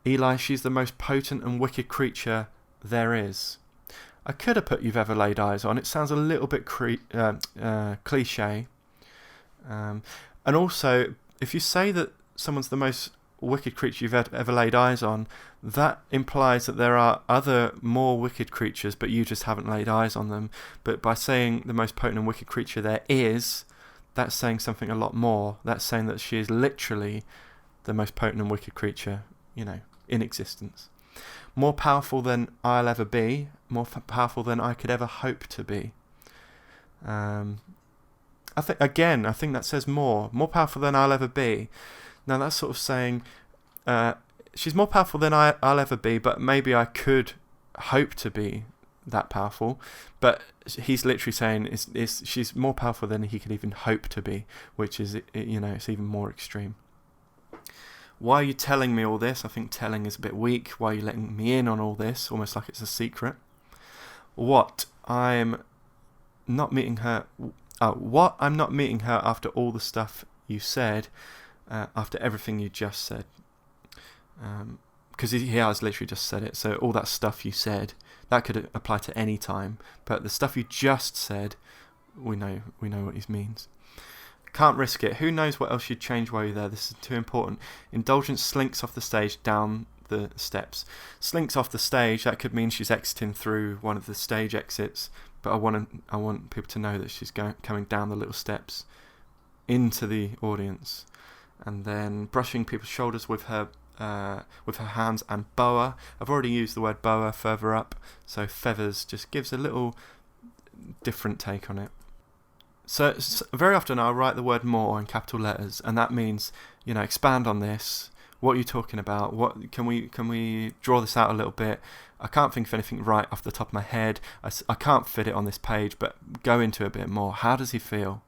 Eli, she's the most potent and wicked creature there is. I could have put you've ever laid eyes on. It sounds a little bit cliche. And also, if you say that someone's the most wicked creature you've ever laid eyes on, that implies that there are other more wicked creatures, but you just haven't laid eyes on them. But by saying the most potent and wicked creature there is, that's saying something a lot more. That's saying that she is literally the most potent and wicked creature, in existence. More powerful than I'll ever be, more powerful than I could ever hope to be. I think that says more powerful than I'll ever be. Now that's sort of saying she's more powerful than I'll ever be, but maybe I could hope to be that powerful. But he's literally saying she's more powerful than he could even hope to be, which is, it's even more extreme. Why are you telling me all this? I think telling is a bit weak. Why are you letting me in on all this? Almost like it's a secret. What? I'm not meeting her after all the stuff you said. After everything you just said, because he has literally just said it, so all that stuff you said, that could apply to any time, but the stuff you just said, we know what he means. Can't risk it. Who knows what else you'd change while you're there? This is too important. Indulgence slinks off the stage down the steps. Slinks off the stage, that could mean she's exiting through one of the stage exits, but I want people to know that she's coming down the little steps into the audience. And then brushing people's shoulders with her hands, and boa. I've already used the word boa further up, so feathers just gives a little different take on it. So very often I'll write the word more in capital letters, and that means, expand on this. What are you talking about? What can we draw this out a little bit? I can't think of anything right off the top of my head. I can't fit it on this page, but go into it a bit more. How does he feel?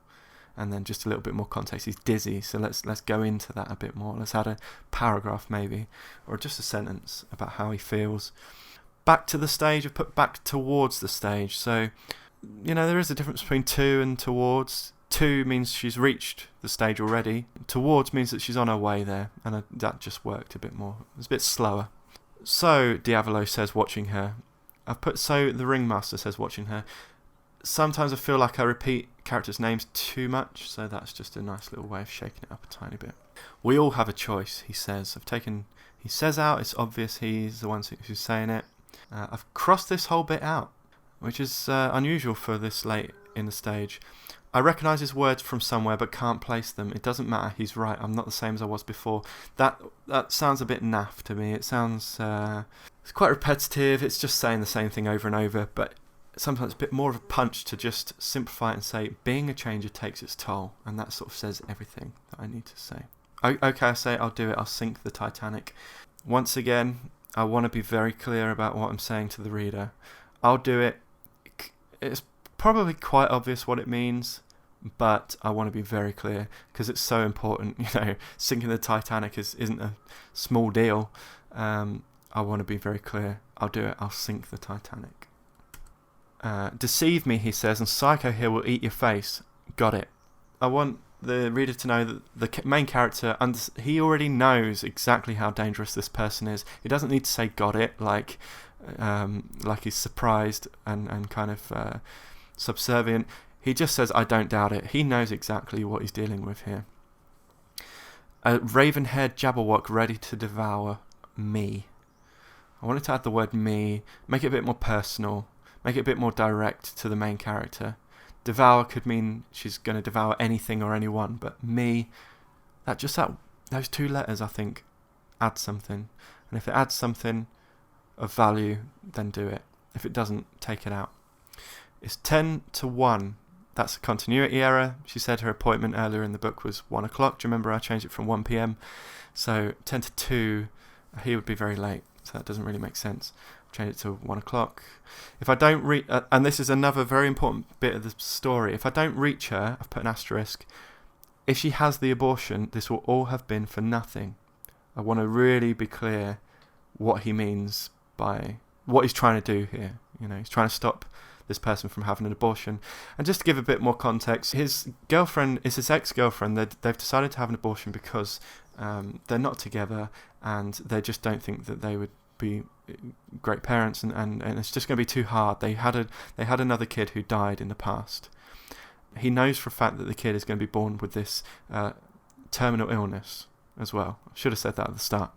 And then just a little bit more context. He's dizzy, so let's go into that a bit more. Let's add a paragraph maybe, or just a sentence about how he feels. Back to the stage, I've put back towards the stage. So, there is a difference between to and towards. To means she's reached the stage already. Towards means that she's on her way there, and that just worked a bit more. It's a bit slower. So, Diavolo says, watching her. I've put so the ringmaster says, watching her. Sometimes I feel like I repeat characters' names too much, so that's just a nice little way of shaking it up a tiny bit. We all have a choice, he says. He says out, it's obvious he's the one who's saying it. I've crossed this whole bit out, which is unusual for this late in the stage. I recognise his words from somewhere but can't place them. It doesn't matter, he's right, I'm not the same as I was before. That sounds a bit naff to me. It sounds it's quite repetitive, it's just saying the same thing over and over, but sometimes a bit more of a punch to just simplify it and say, being a changer takes its toll, and that sort of says everything that I need to say. Okay, I say it, I'll do it, I'll sink the Titanic. Once again, I want to be very clear about what I'm saying to the reader. I'll do it. It's probably quite obvious what it means, but I want to be very clear, because it's so important. Sinking the Titanic isn't a small deal. I want to be very clear. I'll do it, I'll sink the Titanic. Deceive me, he says, and Psycho here will eat your face. Got it. I want the reader to know that the main character, he already knows exactly how dangerous this person is. He doesn't need to say got it, like he's surprised and kind of subservient. He just says, I don't doubt it. He knows exactly what he's dealing with here. A raven-haired Jabberwock ready to devour me. I wanted to add the word me, make it a bit more personal, make it a bit more direct to the main character. Devour could mean she's going to devour anything or anyone, but me, those two letters, I think, add something. And if it adds something of value, then do it. If it doesn't, take it out. It's 10-1. That's a continuity error. She said her appointment earlier in the book was 1 o'clock. Do you remember I changed it from 1 p.m? So 10-2, he would be very late. So that doesn't really make sense. Change it to 1 o'clock. If I don't reach, and this is another very important bit of the story, if I don't reach her, I've put an asterisk. If she has the abortion, this will all have been for nothing. I want to really be clear what he means by what he's trying to do here. He's trying to stop this person from having an abortion. And just to give a bit more context, his girlfriend is his ex-girlfriend. They've decided to have an abortion because they're not together, and they just don't think that they would be great parents, and it's just going to be too hard. They had another kid who died in the past. He knows for a fact that the kid is going to be born with this terminal illness as well. I should have said that at the start.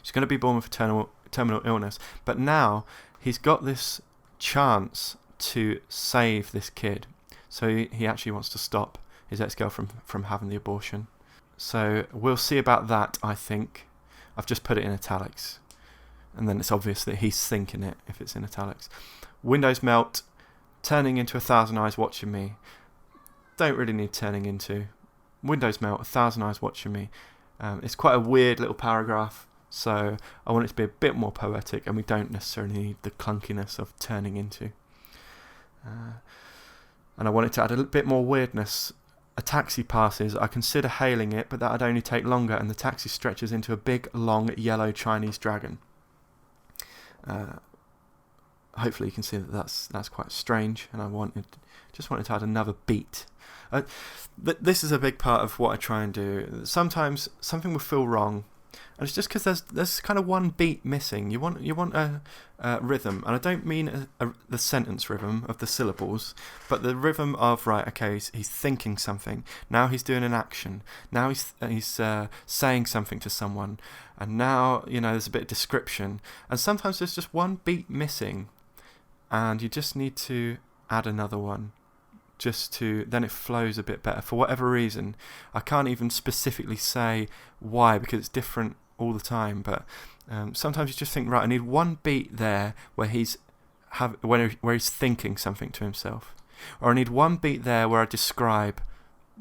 She's going to be born with a terminal illness, but now he's got this chance to save this kid. So he actually wants to stop his ex-girlfriend from having the abortion. So we'll see about that, I think. I've just put it in italics. And then it's obvious that he's thinking it if it's in italics. Windows melt, turning into 1,000 eyes watching me. Don't really need turning into. Windows melt, 1,000 eyes watching me. It's quite a weird little paragraph, so I want it to be a bit more poetic, and we don't necessarily need the clunkiness of turning into. And I want it to add a bit more weirdness. A taxi passes. I consider hailing it, but that'd only take longer, and the taxi stretches into a big, long, yellow Chinese dragon. Hopefully you can see that that's quite strange, and I just wanted to add another beat. This is a big part of what I try and do. Sometimes something will feel wrong, and it's just because there's kind of one beat missing. You want a rhythm, and I don't mean the sentence rhythm of the syllables, but the rhythm of, right, okay, he's thinking something, now he's doing an action, now he's saying something to someone, and now there's a bit of description, and sometimes there's just one beat missing, and you just need to add another one. Then it flows a bit better for whatever reason. I can't even specifically say why, because it's different all the time, but sometimes you just think, right, I need one beat there where he's thinking something to himself, or I need one beat there where I describe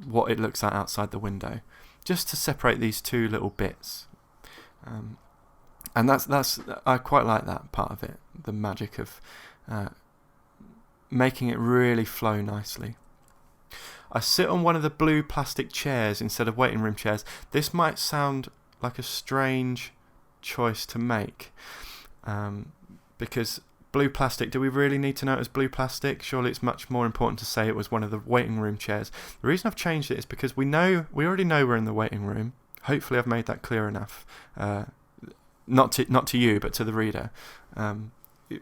what it looks like outside the window, just to separate these two little bits. And that's I quite like that part of it, the magic of making it really flow nicely. I sit on one of the blue plastic chairs instead of waiting room chairs. This might sound like a strange choice to make, because blue plastic, do we really need to know it was blue plastic? Surely it's much more important to say it was one of the waiting room chairs. The reason I've changed it is because we already know we're in the waiting room. Hopefully I've made that clear enough. Not to you, but to the reader.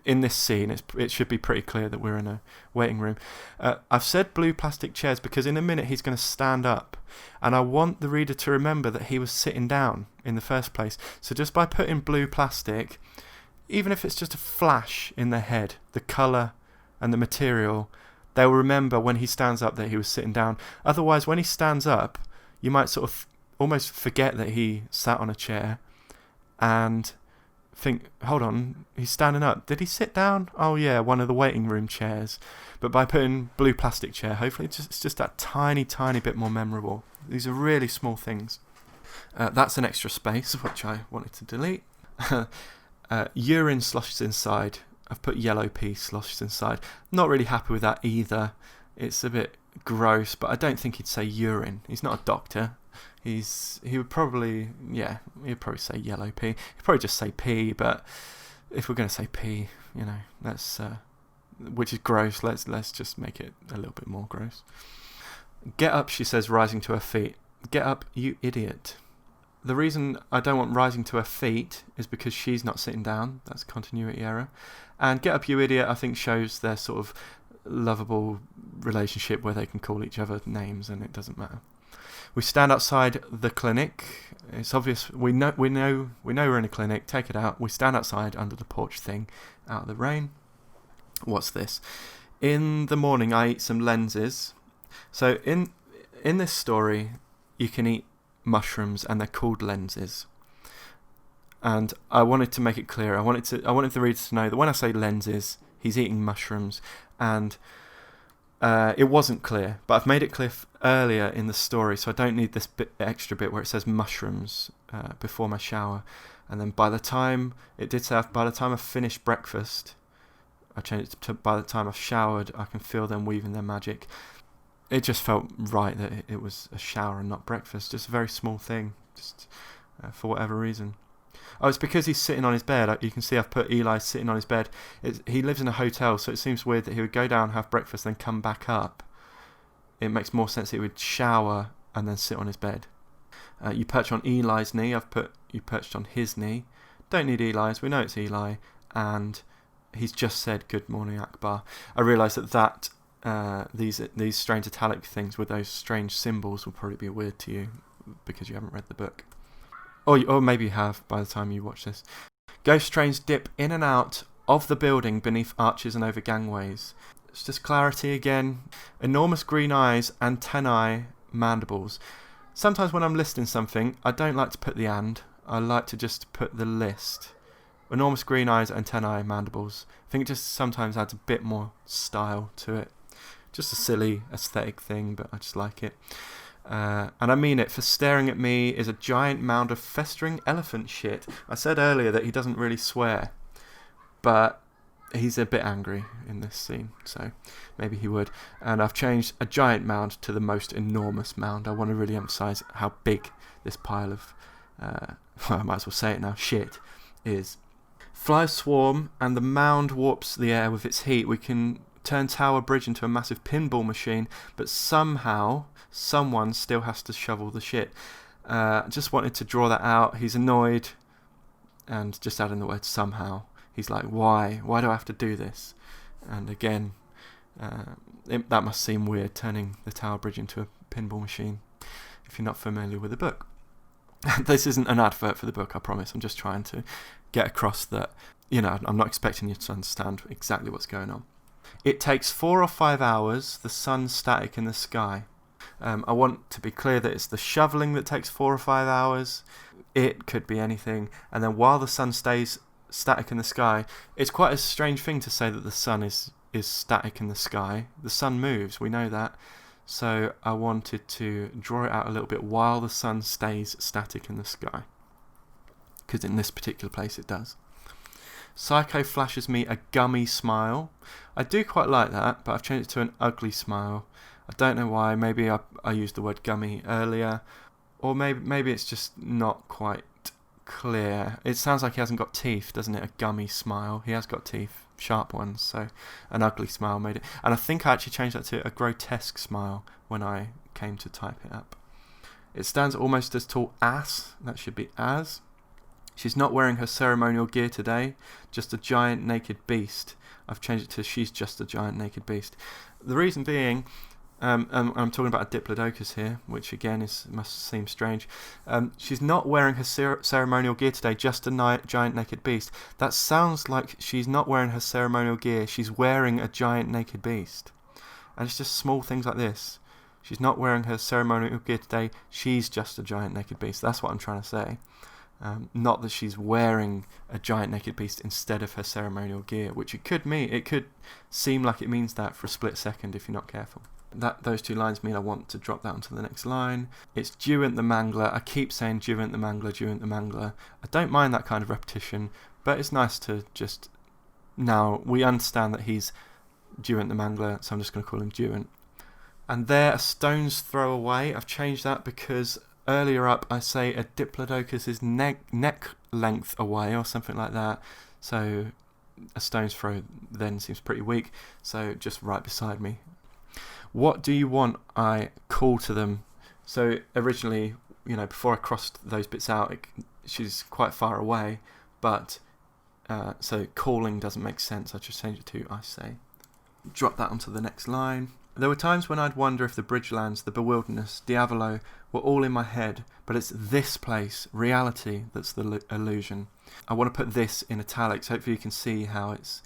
In this scene, it should be pretty clear that we're in a waiting room. I've said blue plastic chairs because in a minute he's going to stand up, and I want the reader to remember that he was sitting down in the first place. So just by putting blue plastic, even if it's just a flash in their head, the colour and the material, they'll remember when he stands up that he was sitting down. Otherwise, when he stands up, you might sort of almost forget that he sat on a chair and think, hold on, he's standing up. Did he sit down? Oh yeah, one of the waiting room chairs. But by putting blue plastic chair, hopefully it's just that tiny bit more memorable. These are really small things. That's an extra space, which I wanted to delete. Urine sloshes inside. I've put yellow pea sloshes inside. Not really happy with that either. It's a bit gross, but I don't think he'd say urine. He's not a doctor. He would probably say yellow pea. He'd probably just say pea, but if we're going to say pea, that's which is gross. Let's just make it a little bit more gross. Get up, she says, rising to her feet. Get up, you idiot. The reason I don't want rising to her feet is because she's not sitting down. That's a continuity error. And get up, you idiot, I think shows their sort of lovable relationship where they can call each other names and it doesn't matter. We stand outside the clinic. It's obvious we know we're in a clinic. Take it out. We stand outside under the porch thing, out of the rain. What's this? In the morning, I eat some lenses. So in this story, you can eat mushrooms, and they're called lenses. And I wanted to make it clear. I wanted the reader to know that when I say lenses, he's eating mushrooms, and it wasn't clear, but I've made it clear earlier in the story, so I don't need this extra bit where it says mushrooms before my shower. And then by the time I've finished breakfast, I changed it to by the time I've showered, I can feel them weaving their magic. It just felt right that it was a shower and not breakfast. Just a very small thing, just for whatever reason. Oh, it's because he's sitting on his bed. You can see I've put Eli sitting on his bed. He lives in a hotel, so it seems weird that he would go down, have breakfast, then come back up. It makes more sense that he would shower and then sit on his bed. You perch on Eli's knee. I've put you perched on his knee. Don't need Eli's. We know it's Eli. And he's just said, "Good morning, Akbar." I realise that these strange italic things with those strange symbols will probably be weird to you because you haven't read the book. Or maybe you have by the time you watch this. Ghost trains dip in and out of the building beneath arches and over gangways. It's just clarity again. Enormous green eyes, antennae, mandibles. Sometimes when I'm listing something, I don't like to put the and. I like to just put the list. Enormous green eyes, antennae, mandibles. I think it just sometimes adds a bit more style to it. Just a silly aesthetic thing, but I just like it. And I mean it, for staring at me is a giant mound of festering elephant shit. I said earlier that he doesn't really swear, but he's a bit angry in this scene, so maybe he would. And I've changed a giant mound to the most enormous mound. I want to really emphasise how big this pile of, well, I might as well say it now, shit is. Flies swarm, and the mound warps the air with its heat. We can turn Tower Bridge into a massive pinball machine, but somehow someone still has to shovel the shit. Just wanted to draw that out. He's annoyed, and just adding the word somehow. He's like, why do I have to do this? And again, that must seem weird, turning the Tower Bridge into a pinball machine, if you're not familiar with the book. This isn't an advert for the book, I promise. I'm just trying to get across that, I'm not expecting you to understand exactly what's going on. It takes 4 or 5 hours, the sun's static in the sky. I want to be clear that it's the shoveling that takes 4 or 5 hours. It could be anything. And then while the sun stays static in the sky, it's quite a strange thing to say that the sun is static in the sky. The sun moves, we know that. So I wanted to draw it out a little bit while the sun stays static in the sky. Because in this particular place it does. Psycho flashes me a gummy smile. I do quite like that, but I've changed it to an ugly smile. I don't know why. Maybe I used the word gummy earlier. Or maybe it's just not quite clear. It sounds like he hasn't got teeth, doesn't it? A gummy smile. He has got teeth, sharp ones, so an ugly smile made it. And I think I actually changed that to a grotesque smile when I came to type it up. It stands almost as tall as. That should be as. She's not wearing her ceremonial gear today, just a giant naked beast. I've changed it to she's just a giant naked beast. The reason being, I'm talking about a diplodocus here, which again must seem strange. She's not wearing her ceremonial gear today, just a giant naked beast. That sounds like she's not wearing her ceremonial gear, she's wearing a giant naked beast. And it's just small things like this. She's not wearing her ceremonial gear today, she's just a giant naked beast. That's what I'm trying to say. Not that she's wearing a giant naked beast instead of her ceremonial gear, which it could mean. It could seem like it means that for a split second if you're not careful. Those two lines mean I want to drop that onto the next line. It's Duant the Mangler. I keep saying Duant the Mangler, Duant the Mangler. I don't mind that kind of repetition, but it's nice to just... Now, we understand that he's Duant the Mangler, so I'm just going to call him Duant. And there, a stone's throw away. I've changed that because... Earlier up, I say a diplodocus is neck length away or something like that. So a stone's throw then seems pretty weak. So just right beside me. What do you want? I call to them. So originally, before I crossed those bits out, she's quite far away. But so calling doesn't make sense. I just changed it to I say. drop that onto the next line. There were times when I'd wonder if the Bridgelands, the Bewilderness, Diavolo were all in my head, but it's this place, reality, that's the illusion. I want to put this in italics. Hopefully you can see how it's...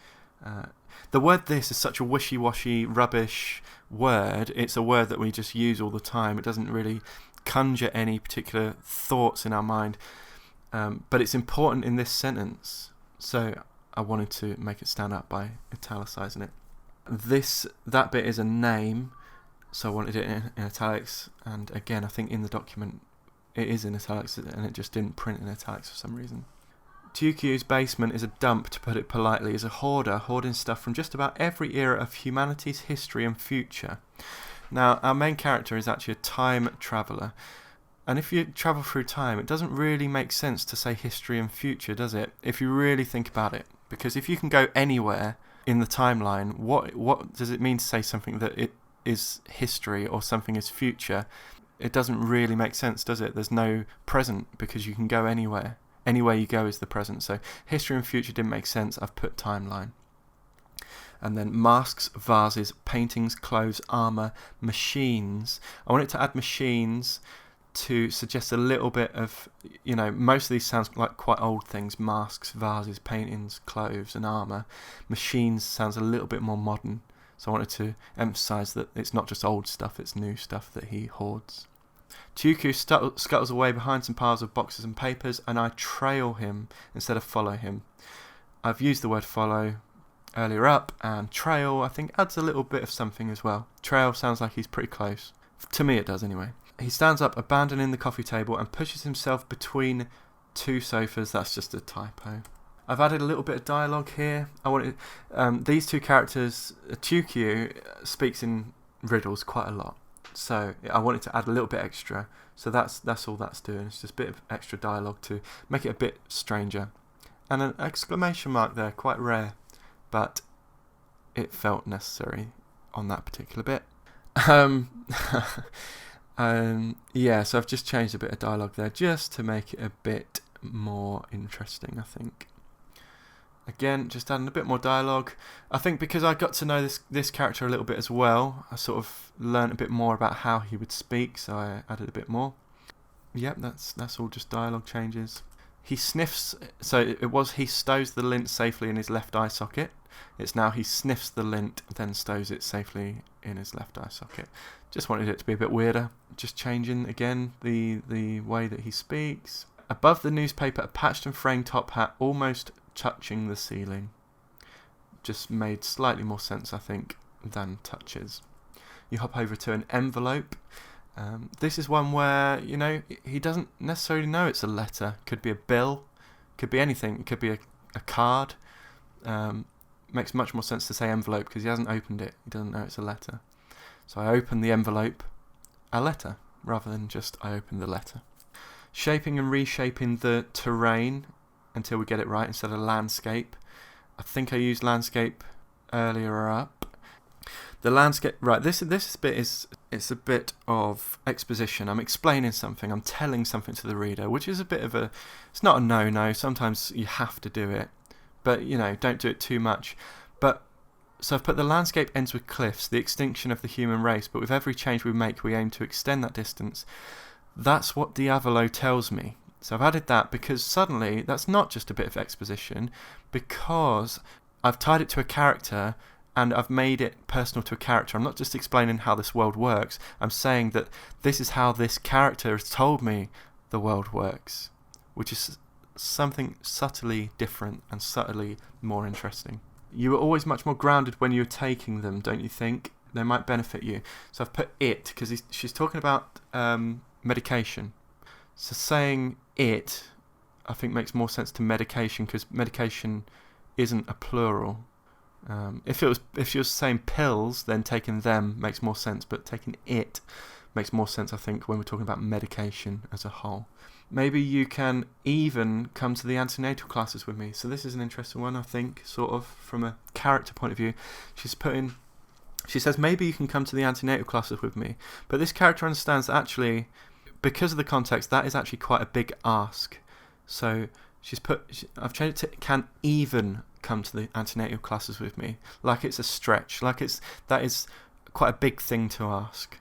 the word this is such a wishy-washy, rubbish word. It's a word that we just use all the time. It doesn't really conjure any particular thoughts in our mind. But it's important in this sentence. So I wanted to make it stand out by italicising it. That bit is a name, so I wanted it in italics. And again, I think in the document it is in italics, and it just didn't print in italics for some reason. Tukyu's basement is a dump, to put it politely, is a hoarder, hoarding stuff from just about every era of humanity's history and future. Now, our main character is actually a time traveller, and if you travel through time, it doesn't really make sense to say history and future, does it? If you really think about it, because if you can go anywhere in the timeline, what does it mean to say something that it is history or something is future? It doesn't really make sense, does it? There's no present because you can go anywhere. Anywhere you go is the present. So history and future didn't make sense. I've put timeline. And then masks, vases, paintings, clothes, armour, machines. I wanted to add machines to suggest a little bit of, most of these sounds like quite old things. Masks, vases, paintings, clothes and armour. Machines sounds a little bit more modern. So I wanted to emphasise that it's not just old stuff, it's new stuff that he hoards. Tukyu scuttles away behind some piles of boxes and papers, and I trail him instead of follow him. I've used the word follow earlier up, and trail I think adds a little bit of something as well. Trail sounds like he's pretty close. To me it does anyway. He stands up, abandoning the coffee table, and pushes himself between two sofas. That's just a typo. I've added a little bit of dialogue here. I wanted these two characters. Tukyu speaks in riddles quite a lot, so I wanted to add a little bit extra. So that's all that's doing. It's just a bit of extra dialogue to make it a bit stranger. And an exclamation mark there, quite rare, but it felt necessary on that particular bit. Yeah, so I've just changed a bit of dialogue there just to make it a bit more interesting, I think. Again, just adding a bit more dialogue. I think because I got to know this character a little bit as well, I sort of learnt a bit more about how he would speak, so I added a bit more. Yep, that's all just dialogue changes. He sniffs, so it was he stows the lint safely in his left eye socket. It's now he sniffs the lint, then stows it safely in his left eye socket. Just wanted it to be a bit weirder. Just changing, again, the way that he speaks. Above the newspaper, a patched and framed top hat almost touching the ceiling. Just made slightly more sense, I think, than touches. You hop over to an envelope. This is one where, he doesn't necessarily know it's a letter. Could be a bill, could be anything. It could be a card. Makes much more sense to say envelope because he hasn't opened it. He doesn't know it's a letter. So I open the envelope, a letter, rather than just I open the letter. Shaping and reshaping the terrain until we get it right instead of landscape. I think I used landscape earlier up. The landscape, right, this bit it's a bit of exposition. I'm explaining something, I'm telling something to the reader, which is a bit of it's not a no-no, sometimes you have to do it, but, don't do it too much. But, so I've put the landscape ends with cliffs, the extinction of the human race, but with every change we make, we aim to extend that distance. That's what Diavolo tells me. So I've added that because suddenly that's not just a bit of exposition, because I've tied it to a character and I've made it personal to a character. I'm not just explaining how this world works. I'm saying that this is how this character has told me the world works, which is something subtly different and subtly more interesting. You are always much more grounded when you're taking them, don't you think? They might benefit you. So I've put it because she's talking about medication. So saying it, I think, makes more sense to medication because medication isn't a plural. If she was saying pills, then taking them makes more sense, but taking it makes more sense, I think, when we're talking about medication as a whole. Maybe you can even come to the antenatal classes with me. So this is an interesting one, I think, sort of from a character point of view. She says, maybe you can come to the antenatal classes with me. But this character understands that actually, because of the context, that is actually quite a big ask. So I've changed it to can even come to the antenatal classes with me. Like it's a stretch. That is quite a big thing to ask.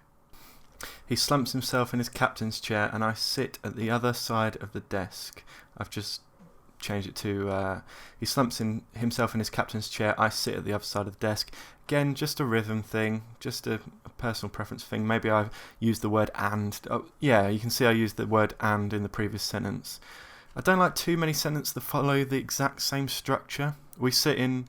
He slumps himself in his captain's chair, and I sit at the other side of the desk. I've just changed it to he slumps himself in his captain's chair, I sit at the other side of the desk. Again, just a rhythm thing, just a personal preference thing. Maybe I've used the word and. Oh, yeah, you can see I used the word and in the previous sentence. I don't like too many sentences that follow the exact same structure. We sit in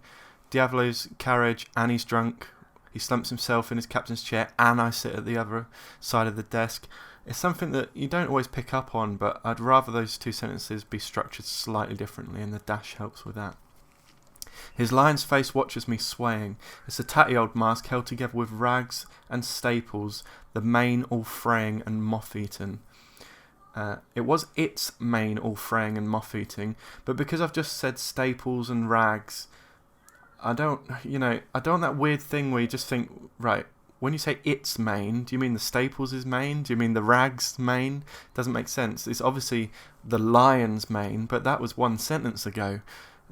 Diavolo's carriage and he's drunk. He slumps himself in his captain's chair and I sit at the other side of the desk. It's something that you don't always pick up on, but I'd rather those two sentences be structured slightly differently, and the dash helps with that. His lion's face watches me swaying. It's a tatty old mask held together with rags and staples, the mane all fraying and moth-eaten. It was its mane all fraying and moth-eating, but because I've just said staples and rags, I don't want that weird thing where you just think, right, when you say its mane, do you mean the staples' mane? Do you mean the rags' mane? Doesn't make sense. It's obviously the lion's mane, but that was one sentence ago.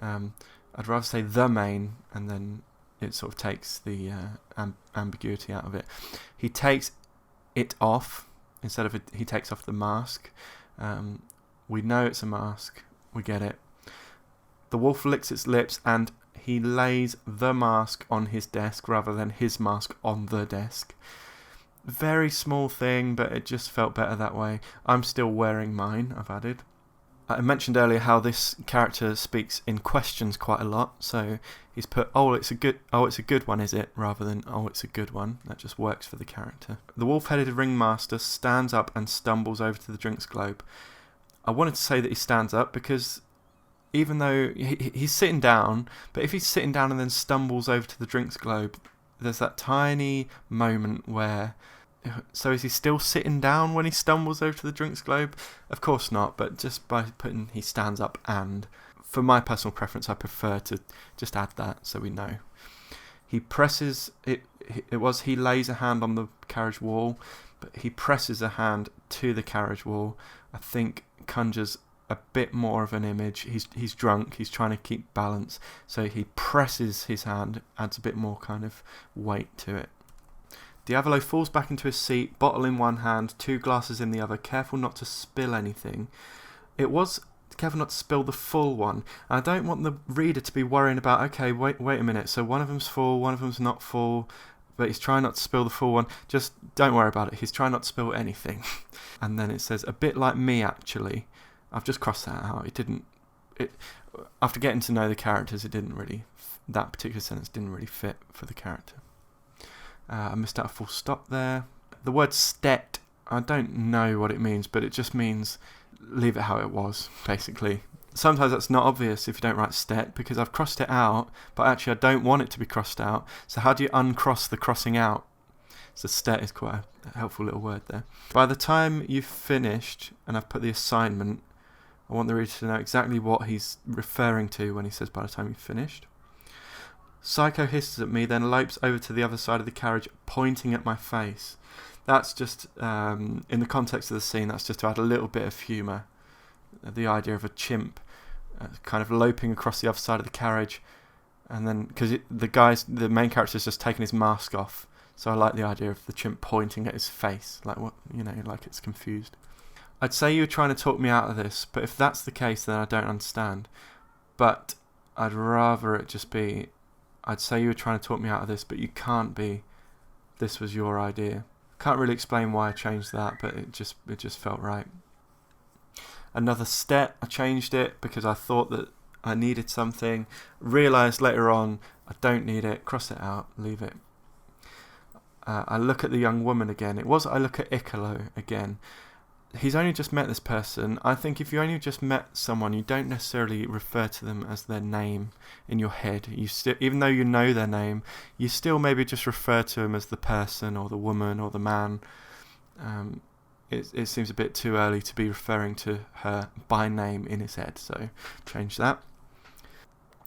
I'd rather say the mane, and then it sort of takes the ambiguity out of it. He takes it off, instead of he takes off the mask. We know it's a mask. We get it. The wolf licks its lips, and he lays the mask on his desk rather than his mask on the desk. Very small thing, but it just felt better that way. I'm still wearing mine, I've added. I mentioned earlier how this character speaks in questions quite a lot, so he's put, it's a good one, is it? Rather than, it's a good one. That just works for the character. The wolf-headed ringmaster stands up and stumbles over to the drinks globe. I wanted to say that he stands up because even though he's sitting down, but if he's sitting down and then stumbles over to the drinks globe, there's that tiny moment where... So is he still sitting down when he stumbles over to the drinks globe? Of course not, but just by putting he stands up and... For my personal preference, I prefer to just add that so we know. He presses... He lays a hand on the carriage wall, but he presses a hand to the carriage wall. I think conjures a bit more of an image. He's drunk, he's trying to keep balance, so he presses his hand, adds a bit more kind of weight to it. Diavolo falls back into his seat, bottle in one hand, 2 glasses in the other, careful not to spill anything. It was careful not to spill the full one. I don't want the reader to be worrying about, okay, wait a minute, so one of them's full, one of them's not full, but he's trying not to spill the full one. Just don't worry about it, he's trying not to spill anything. And then it says, a bit like me actually. I've just crossed that out. After getting to know the characters, that particular sentence didn't really fit for the character. I missed out a full stop there. The word stet, I don't know what it means, but it just means leave it how it was, basically. Sometimes that's not obvious if you don't write stet, because I've crossed it out, but actually I don't want it to be crossed out. So how do you uncross the crossing out? So stet is quite a helpful little word there. By the time you've finished, and I've put the assignment, I want the reader to know exactly what he's referring to when he says by the time you've finished. Psycho hisses at me, then lopes over to the other side of the carriage, pointing at my face. That's just, in the context of the scene, that's just to add a little bit of humour. The idea of a chimp kind of loping across the other side of the carriage, and then, because the main character's just taken his mask off, so I like the idea of the chimp pointing at his face, like it's confused. I'd say you were trying to talk me out of this, but if that's the case, then I don't understand. But I'd rather it just be, I'd say you were trying to talk me out of this, but you can't be, this was your idea. Can't really explain why I changed that, but it just felt right. Another stet, I changed it because I thought that I needed something. Realised later on, I don't need it, cross it out, leave it. I look at the young woman again. I look at Icolo again. He's only just met this person. I think if you only just met someone, you don't necessarily refer to them as their name in your head. Even though you know their name, you still maybe just refer to them as the person or the woman or the man. It seems a bit too early to be referring to her by name in his head, so change that.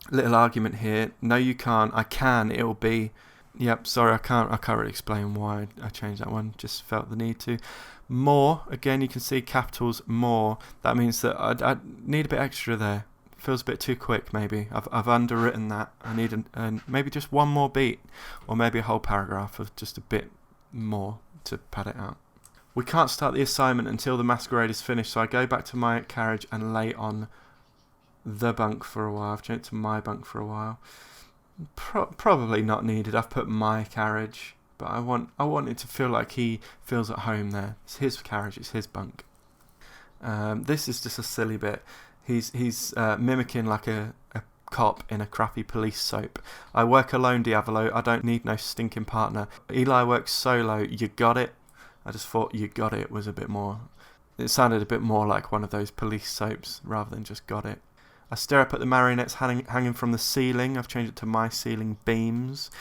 Little argument here. No, you can't. I can. It'll be... Yep, sorry, I can't really explain why I changed that one. Just felt the need to. More, again, you can see capitals more. That means that I need a bit extra there feels a bit too quick. Maybe I've underwritten that. I need maybe just one more beat, or maybe a whole paragraph of just a bit more to pad it out. We can't start the assignment until the masquerade is finished, so I go back to my carriage and lay on the bunk for a while. I've changed it to my bunk for a while. Probably not needed. I've put my carriage, but I want it to feel like he feels at home there. It's his carriage, it's his bunk. This is just a silly bit. He's mimicking like a cop in a crappy police soap. I work alone, Diavolo. I don't need no stinking partner. Eli works solo. You got it? I just thought you got it was a bit more... It sounded a bit more like one of those police soaps rather than just got it. I stare up at the marionettes hanging from the ceiling. I've changed it to my ceiling beams.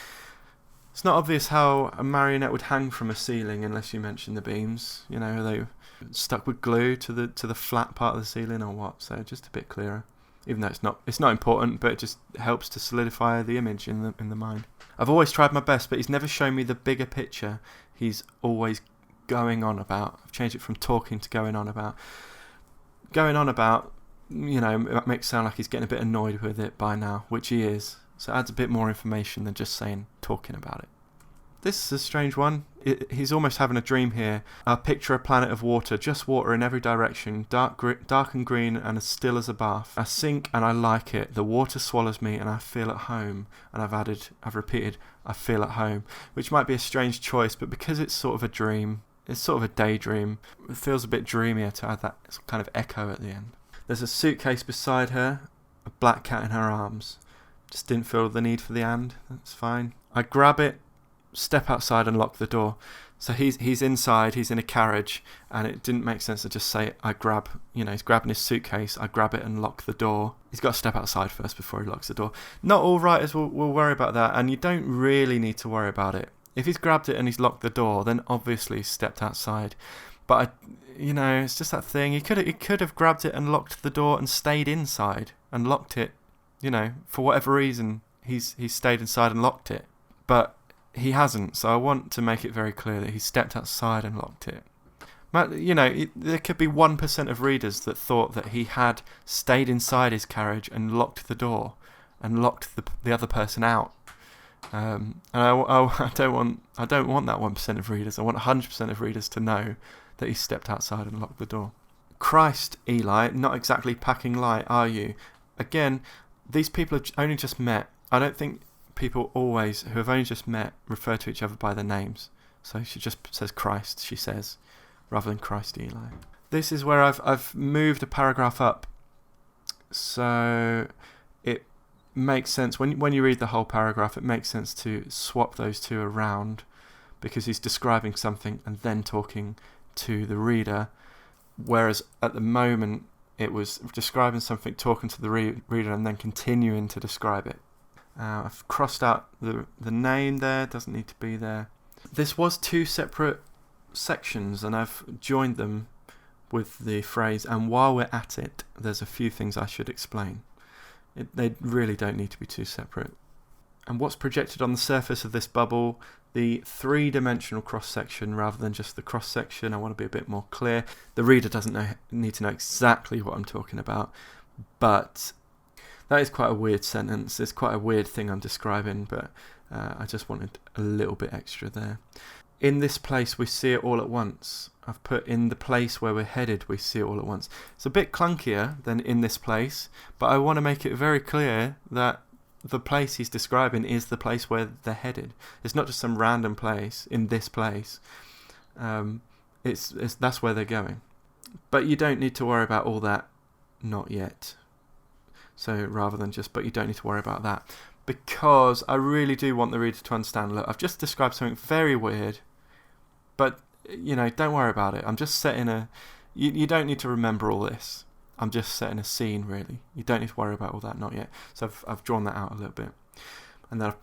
It's not obvious how a marionette would hang from a ceiling unless you mention the beams. You know, are they stuck with glue to the flat part of the ceiling or what? So just a bit clearer. Even though it's not important, but it just helps to solidify the image in the mind. I've always tried my best, but he's never shown me the bigger picture. He's always going on about. I've changed it from talking to going on about. Going on about, you know, it makes it sound like he's getting a bit annoyed with it by now, which he is. So it adds a bit more information than just talking about it. This is a strange one. He's almost having a dream here. I picture a planet of water, just water in every direction, dark and green and as still as a bath. I sink and I like it. The water swallows me and I feel at home. And I've repeated, I feel at home, which might be a strange choice, but because it's sort of a dream, it's sort of a daydream, it feels a bit dreamier to add that kind of echo at the end. There's a suitcase beside her, a black cat in her arms. Just didn't feel the need for the and. That's fine. I grab it, step outside and lock the door. So he's inside, he's in a carriage, and it didn't make sense to just say he's grabbing his suitcase, I grab it and lock the door. He's got to step outside first before he locks the door. Not all writers will worry about that, and you don't really need to worry about it. If he's grabbed it and he's locked the door, then obviously he's stepped outside. But it's just that thing. He could have grabbed it and locked the door and stayed inside and locked it. For whatever reason, he's stayed inside and locked it. But he hasn't, so I want to make it very clear that he stepped outside and locked it. There could be 1% of readers that thought that he had stayed inside his carriage and locked the door and locked the other person out. And I don't want that 1% of readers. I want 100% of readers to know that he stepped outside and locked the door. Christ, Eli, not exactly packing light, are you? Again, these people have only just met. I don't think people always who have only just met refer to each other by their names. So she just says Christ, she says, rather than Christ, Eli. This is where I've moved a paragraph up. So it makes sense when you read the whole paragraph, it makes sense to swap those two around because he's describing something and then talking to the reader, whereas at the moment it was describing something, talking to the reader and then continuing to describe it. I've crossed out the name there, doesn't need to be there. This was two separate sections and I've joined them with the phrase, and while we're at it, there's a few things I should explain. They really don't need to be two separate. And what's projected on the surface of this bubble, the three-dimensional cross-section rather than just the cross-section. I want to be a bit more clear. The reader doesn't need to know exactly what I'm talking about, but that is quite a weird sentence. It's quite a weird thing I'm describing, but I just wanted a little bit extra there. In this place, we see it all at once. I've put in the place where we're headed, we see it all at once. It's a bit clunkier than in this place, but I want to make it very clear that the place he's describing is the place where they're headed. It's not just some random place in this place. That's where they're going. But you don't need to worry about all that, not yet. So rather than just, but you don't need to worry about that. Because I really do want the reader to understand, look, I've just described something very weird, but, don't worry about it. I'm just setting you don't need to remember all this. I'm just setting a scene, really. You don't need to worry about all that, not yet. So I've drawn that out a little bit. And then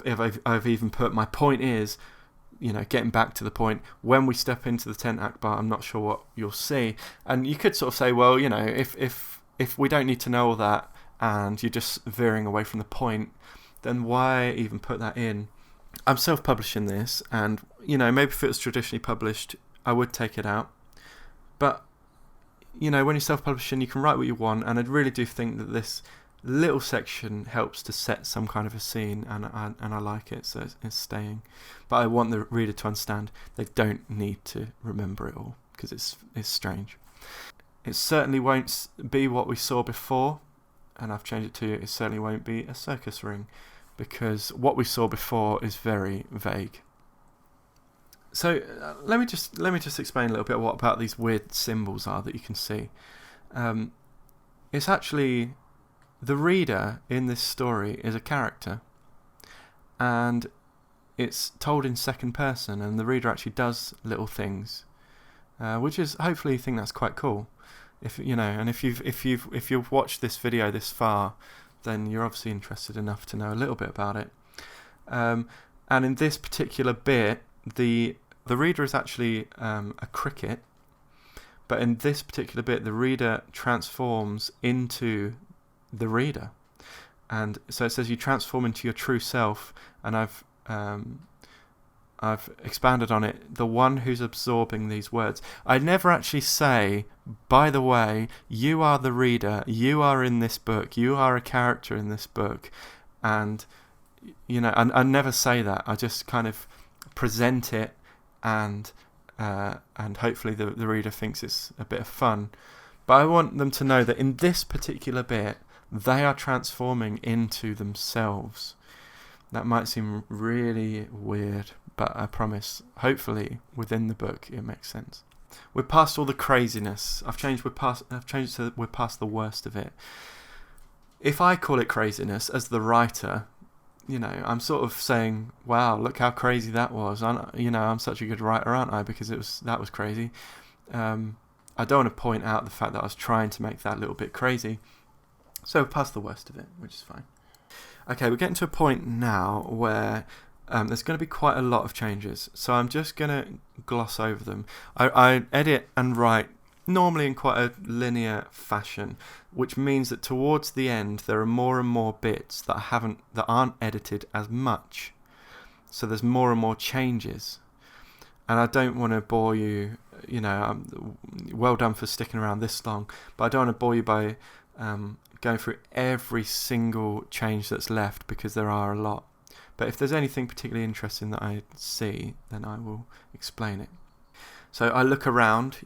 I've even put, my point is, getting back to the point, when we step into the 10th act bar, I'm not sure what you'll see. And you could sort of say, well, if we don't need to know all that, and you're just veering away from the point, then why even put that in? I'm self-publishing this, and, maybe if it was traditionally published, I would take it out. But, when you're self-publishing, you can write what you want, and I really do think that this little section helps to set some kind of a scene, and I like it, so it's staying. But I want the reader to understand they don't need to remember it all, because it's strange. It certainly won't be what we saw before, and I've changed it to it certainly won't be a circus ring, because what we saw before is very vague. So let me just explain a little bit what about these weird symbols are that you can see. It's actually the reader in this story is a character, and it's told in second person, and the reader actually does little things, which is hopefully you think that's quite cool. If you've watched this video this far, then you're obviously interested enough to know a little bit about it. And in this particular bit, the reader is actually a cricket, but in this particular bit, the reader transforms into the reader, and so it says you transform into your true self, and I've expanded on it, the one who's absorbing these words. I never actually say, by the way, you are the reader, you are in this book, you are a character in this book, and I never say that. I just kind of present it, and hopefully the reader thinks it's a bit of fun. But I want them to know that in this particular bit, they are transforming into themselves. That might seem really weird, but I promise, hopefully, within the book, it makes sense. We're past all the craziness. I've changed it to we're past the worst of it. If I call it craziness as the writer, I'm sort of saying, wow, look how crazy that was. I'm such a good writer, aren't I? Because that was crazy. I don't want to point out the fact that I was trying to make that a little bit crazy. So past the worst of it, which is fine. Okay, we're getting to a point now where there's going to be quite a lot of changes. So I'm just going to gloss over them. I edit and write normally in quite a linear fashion, which means that towards the end there are more and more bits that aren't edited as much. So there's more and more changes. And I don't want to bore you, well done for sticking around this long, but I don't want to bore you by going through every single change that's left, because there are a lot. But if there's anything particularly interesting that I see, then I will explain it. So I look around.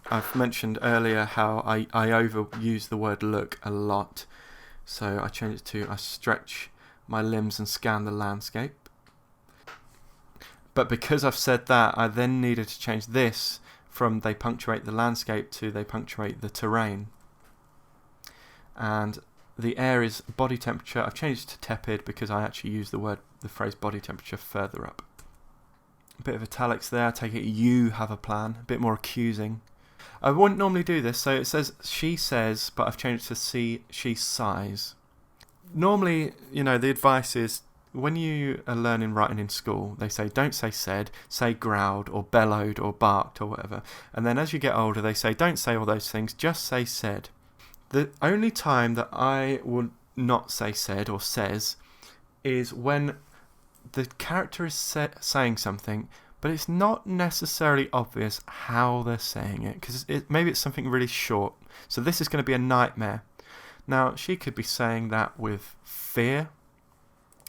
I've mentioned earlier how I overuse the word look a lot. So I change it to I stretch my limbs and scan the landscape. But because I've said that, I then needed to change this from they punctuate the landscape to they punctuate the terrain. And the air is body temperature. I've changed it to tepid because I actually use the phrase body temperature further up. A bit of italics there. I take it you have a plan. A bit more accusing. I wouldn't normally do this, so it says she says, but I've changed it to she sighs. Normally, the advice is when you are learning writing in school, they say don't say said, say growled or bellowed or barked or whatever. And then as you get older, they say don't say all those things, just say said. The only time that I would not say said or says is when the character is saying something, but it's not necessarily obvious how they're saying it, because maybe it's something really short. So this is going to be a nightmare. Now, she could be saying that with fear.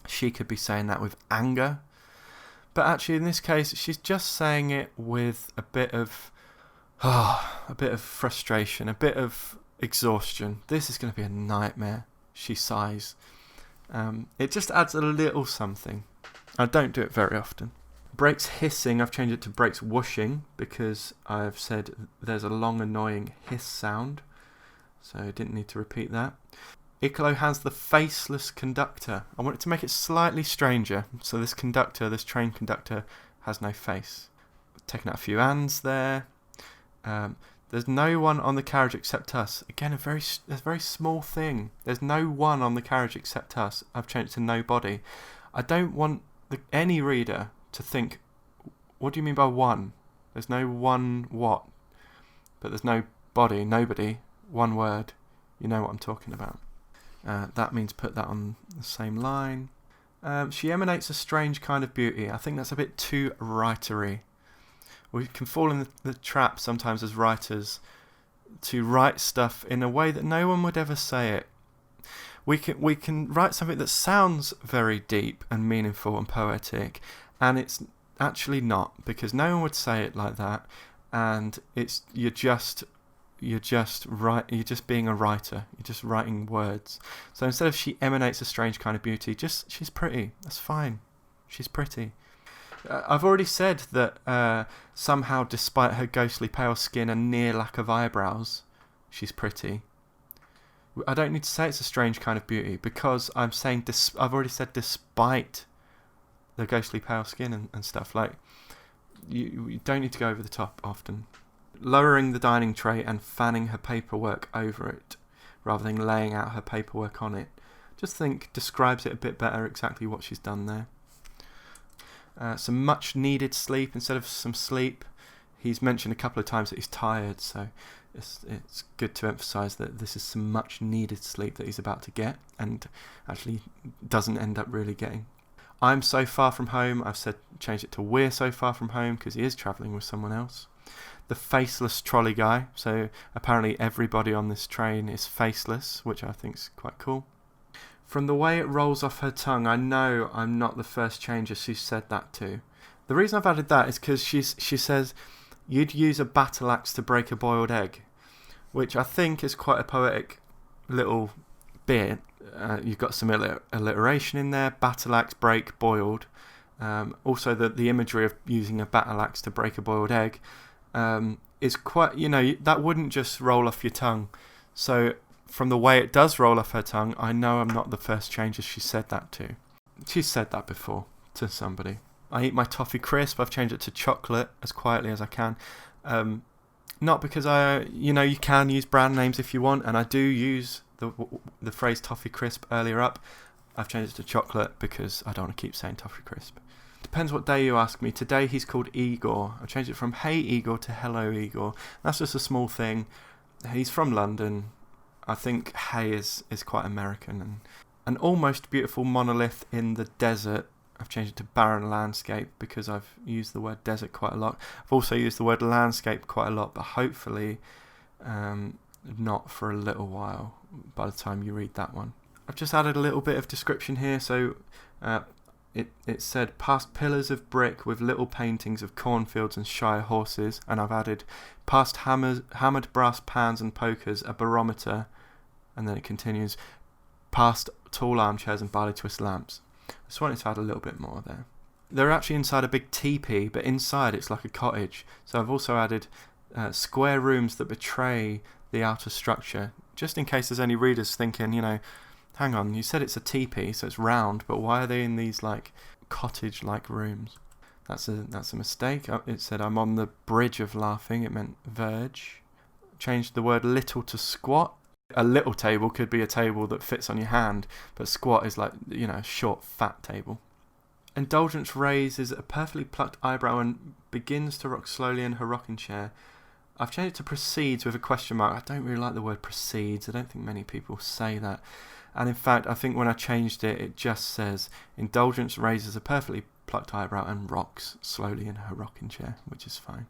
She could be saying that with anger. But actually, in this case, she's just saying it with a bit of frustration, a bit of exhaustion. This is going to be a nightmare. She sighs. It just adds a little something. I don't do it very often. Breaks hissing, I've changed it to breaks whooshing because I've said there's a long annoying hiss sound, so I didn't need to repeat that. Icalo has the faceless conductor. I wanted to make it slightly stranger, so this train conductor has no face. Taking out a few ands there. There's no one on the carriage except us. Again, a very small thing. There's no one on the carriage except us. I've changed it to nobody. I don't want any reader to think, what do you mean by one? There's no one what? But there's no body, nobody, one word. You know what I'm talking about. That means put that on the same line. She emanates a strange kind of beauty. I think that's a bit too writery. We can fall in the trap sometimes as writers to write stuff in a way that no one would ever say it. we can write something that sounds very deep and meaningful and poetic, and it's actually not, because no one would say it like that, and you're just being a writer. You're just writing words. So instead of she emanates a strange kind of beauty, just she's pretty. That's fine. She's pretty. I've already said that somehow, despite her ghostly pale skin and near lack of eyebrows, she's pretty. I don't need to say it's a strange kind of beauty, because I'm saying I've already said despite the ghostly pale skin and stuff. Like, you don't need to go over the top often. Lowering the dining tray and fanning her paperwork over it, rather than laying out her paperwork on it. Just think describes it a bit better exactly what she's done there. Some much needed sleep instead of some sleep. He's mentioned a couple of times that he's tired, so it's good to emphasise that this is some much needed sleep that he's about to get, and actually doesn't end up really getting. I'm so far from home. I've said change it to we're so far from home, because he is travelling with someone else. The faceless trolley guy. So apparently everybody on this train is faceless, which I think is quite cool. From the way it rolls off her tongue, I know I'm not the first changer she said that to. The reason I've added that is because she says, you'd use a battle axe to break a boiled egg, which I think is quite a poetic little bit. You've got some alliteration in there. Battle axe, break, boiled. Also the imagery of using a battle axe to break a boiled egg is quite, that wouldn't just roll off your tongue. So from the way it does roll off her tongue, I know I'm not the first changer she said that to. She's said that before to somebody. I eat my toffee crisp. I've changed it to chocolate as quietly as I can. Not because you can use brand names if you want, and I do use the phrase toffee crisp earlier up. I've changed it to chocolate because I don't want to keep saying toffee crisp. Depends what day you ask me. Today he's called Igor. I changed it from hey Igor to hello Igor. That's just a small thing. He's from London. I think hey is quite American. And an almost beautiful monolith in the desert. I've changed it to barren landscape because I've used the word desert quite a lot. I've also used the word landscape quite a lot, but hopefully not for a little while by the time you read that one. I've just added a little bit of description here. So it said past pillars of brick with little paintings of cornfields and shire horses, and I've added past hammered brass pans and pokers, a barometer, and then it continues past tall armchairs and barley twist lamps. I just wanted to add a little bit more there. They're actually inside a big teepee, but inside it's like a cottage. So I've also added square rooms that betray the outer structure, just in case there's any readers thinking, hang on, you said it's a teepee, so it's round, but why are they in these like cottage-like rooms? That's a mistake. It said I'm on the bridge of laughing. It meant verge. Changed the word little to squat. A little table could be a table that fits on your hand, but squat is like, a short, fat table. Indulgence raises a perfectly plucked eyebrow and begins to rock slowly in her rocking chair. I've changed it to proceeds with a question mark. I don't really like the word proceeds. I don't think many people say that. And in fact, I think when I changed it, it just says, Indulgence raises a perfectly plucked eyebrow and rocks slowly in her rocking chair, which is fine.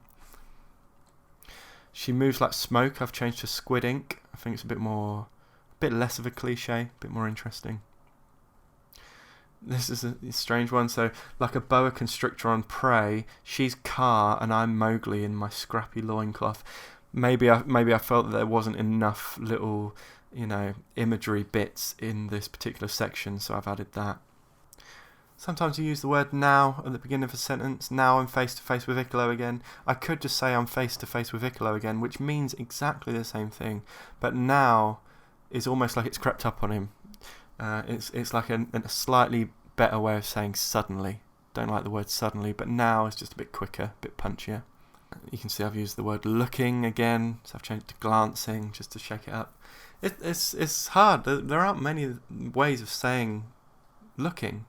She moves like smoke. I've changed to squid ink. I think it's a bit less of a cliche, a bit more interesting. This is a strange one. So, like a boa constrictor on prey, she's Car and I'm Mowgli in my scrappy loincloth. Maybe I felt that there wasn't enough little, imagery bits in this particular section, so I've added that. Sometimes you use the word now at the beginning of a sentence. Now I'm face to face with Icolo again. I could just say I'm face to face with Icolo again, which means exactly the same thing. But now is almost like it's crept up on him. It's like a slightly better way of saying suddenly. Don't like the word suddenly, but now is just a bit quicker, a bit punchier. You can see I've used the word looking again, so I've changed it to glancing just to shake it up. It's hard. There aren't many ways of saying looking.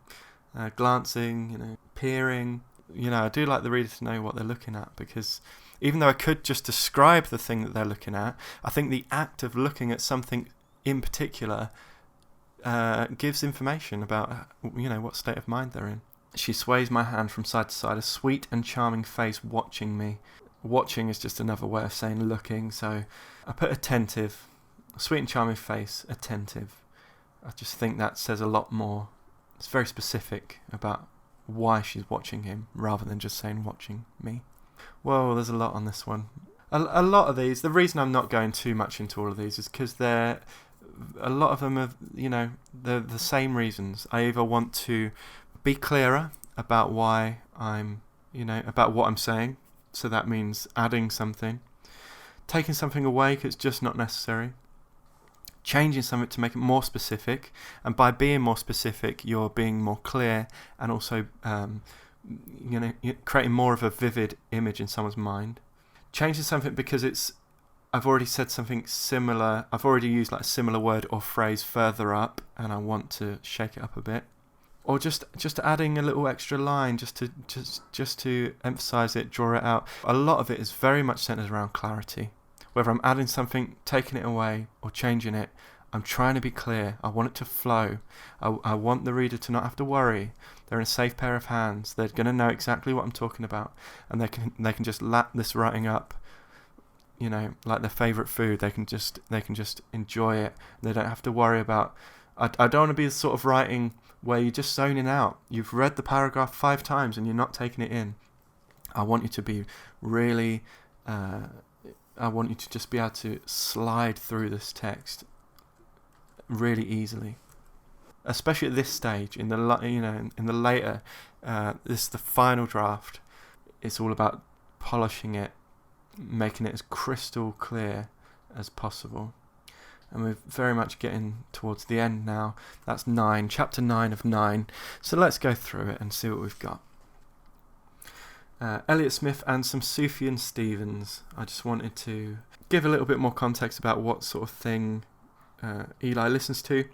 Glancing, peering. I do like the reader to know what they're looking at, because even though I could just describe the thing that they're looking at, I think the act of looking at something in particular gives information about what state of mind they're in. She sways my hand from side to side, a sweet and charming face watching me. Watching is just another way of saying looking, so I put attentive. A sweet and charming face, attentive. I just think that says a lot more. It's very specific about why she's watching him rather than just saying watching me. Well, there's a lot on this one. A lot of these, the reason I'm not going too much into all of these is because a lot of them are, they're the same reasons. I either want to be clearer about why about what I'm saying, so that means adding something, taking something away because it's just not necessary, changing something to make it more specific, and by being more specific, you're being more clear, and also, creating more of a vivid image in someone's mind. Changing something because I've already said something similar. I've already used like a similar word or phrase further up, and I want to shake it up a bit. Or just adding a little extra line just to emphasize it, draw it out. A lot of it is very much centered around clarity. Whether I'm adding something, taking it away, or changing it, I'm trying to be clear. I want it to flow. I want the reader to not have to worry. They're in a safe pair of hands. They're going to know exactly what I'm talking about, and they can just lap this writing up, like their favourite food. They can just enjoy it. They don't have to worry about. I don't want to be the sort of writing where you're just zoning out. You've read the paragraph 5 times and you're not taking it in. I want you to be really. I want you to just be able to slide through this text really easily, especially at this stage. In the later, this is the final draft. It's all about polishing it, making it as crystal clear as possible. And we're very much getting towards the end now. That's 9, chapter 9 of 9. So let's go through it and see what we've got. Elliot Smith and some Sufjan Stevens. I just wanted to give a little bit more context about what sort of thing Eli listens to.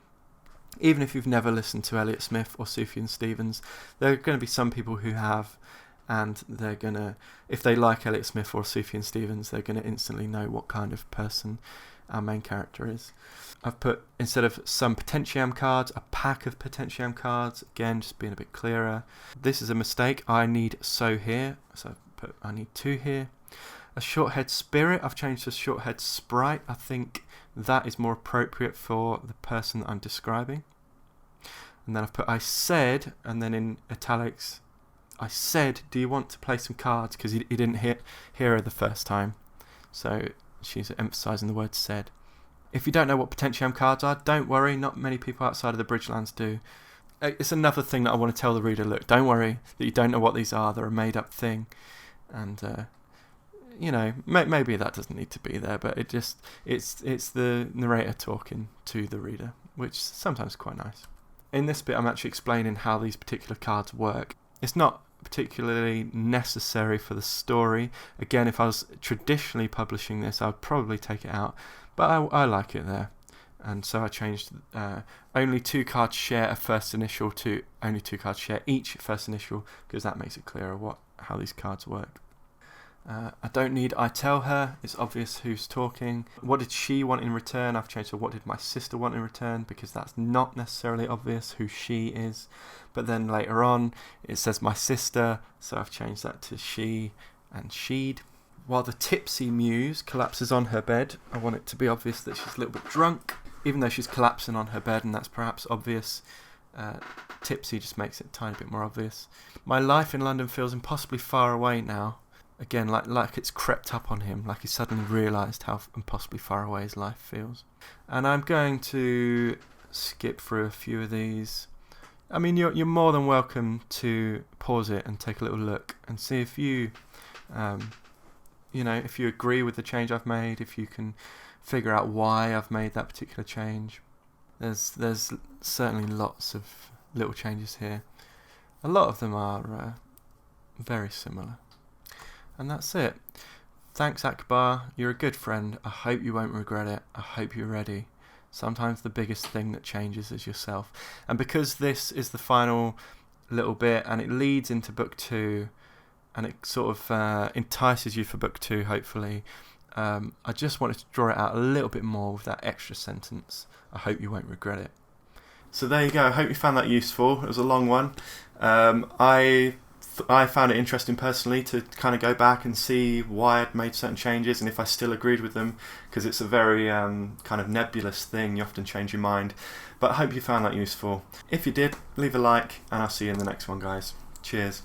Even if you've never listened to Elliot Smith or Sufjan Stevens, there are going to be some people who have, and they're going to, if they like Elliot Smith or Sufjan Stevens, they're going to instantly know what kind of person our main character is. I've put, instead of some potentiam cards, a pack of potentiam cards. Again, just being a bit clearer. This is a mistake. I need so here. So I've put I need 2 here. A short-head spirit. I've changed to short-head sprite. I think that is more appropriate for the person that I'm describing. And then I've put I said, and then in italics, I said, do you want to play some cards? Because he didn't hear her the first time. So she's emphasising the word said. If you don't know what potentiam cards are, don't worry. Not many people outside of the Bridgelands do. It's another thing that I want to tell the reader. Look, don't worry that you don't know what these are. They're a made-up thing. And, maybe that doesn't need to be there, but it's the narrator talking to the reader, which is sometimes quite nice. In this bit, I'm actually explaining how these particular cards work. It's not particularly necessary for the story. Again, if I was traditionally publishing this, I would probably take it out, but I like it there. And so I changed only 2 cards share a first initial to only 2 cards share each first initial, because that makes it clearer how these cards work. I don't need I tell her. It's obvious who's talking. What did she want in return? I've changed to what did my sister want in return, because that's not necessarily obvious who she is. But then later on it says my sister, so I've changed that to she and she'd. While the tipsy muse collapses on her bed, I want it to be obvious that she's a little bit drunk, even though she's collapsing on her bed, and that's perhaps obvious. Tipsy just makes it a tiny bit more obvious. My life in London feels impossibly far away now. Again, like it's crept up on him, like he suddenly realised how impossibly far away his life feels. And I'm going to skip through a few of these. I mean, you're more than welcome to pause it and take a little look and see if you, if you agree with the change I've made, if you can figure out why I've made that particular change. There's certainly lots of little changes here. A lot of them are very similar. And that's it. Thanks, Akbar. You're a good friend. I hope you won't regret it. I hope you're ready. Sometimes the biggest thing that changes is yourself. And because this is the final little bit and it leads into book 2 and it sort of entices you for book 2, hopefully, I just wanted to draw it out a little bit more with that extra sentence. I hope you won't regret it. So there you go. I hope you found that useful. It was a long one. I I found it interesting personally to kind of go back and see why I'd made certain changes and if I still agreed with them, because it's a very kind of nebulous thing. You often change your mind. But I hope you found that useful. If you did, leave a like, and I'll see you in the next one, guys. Cheers.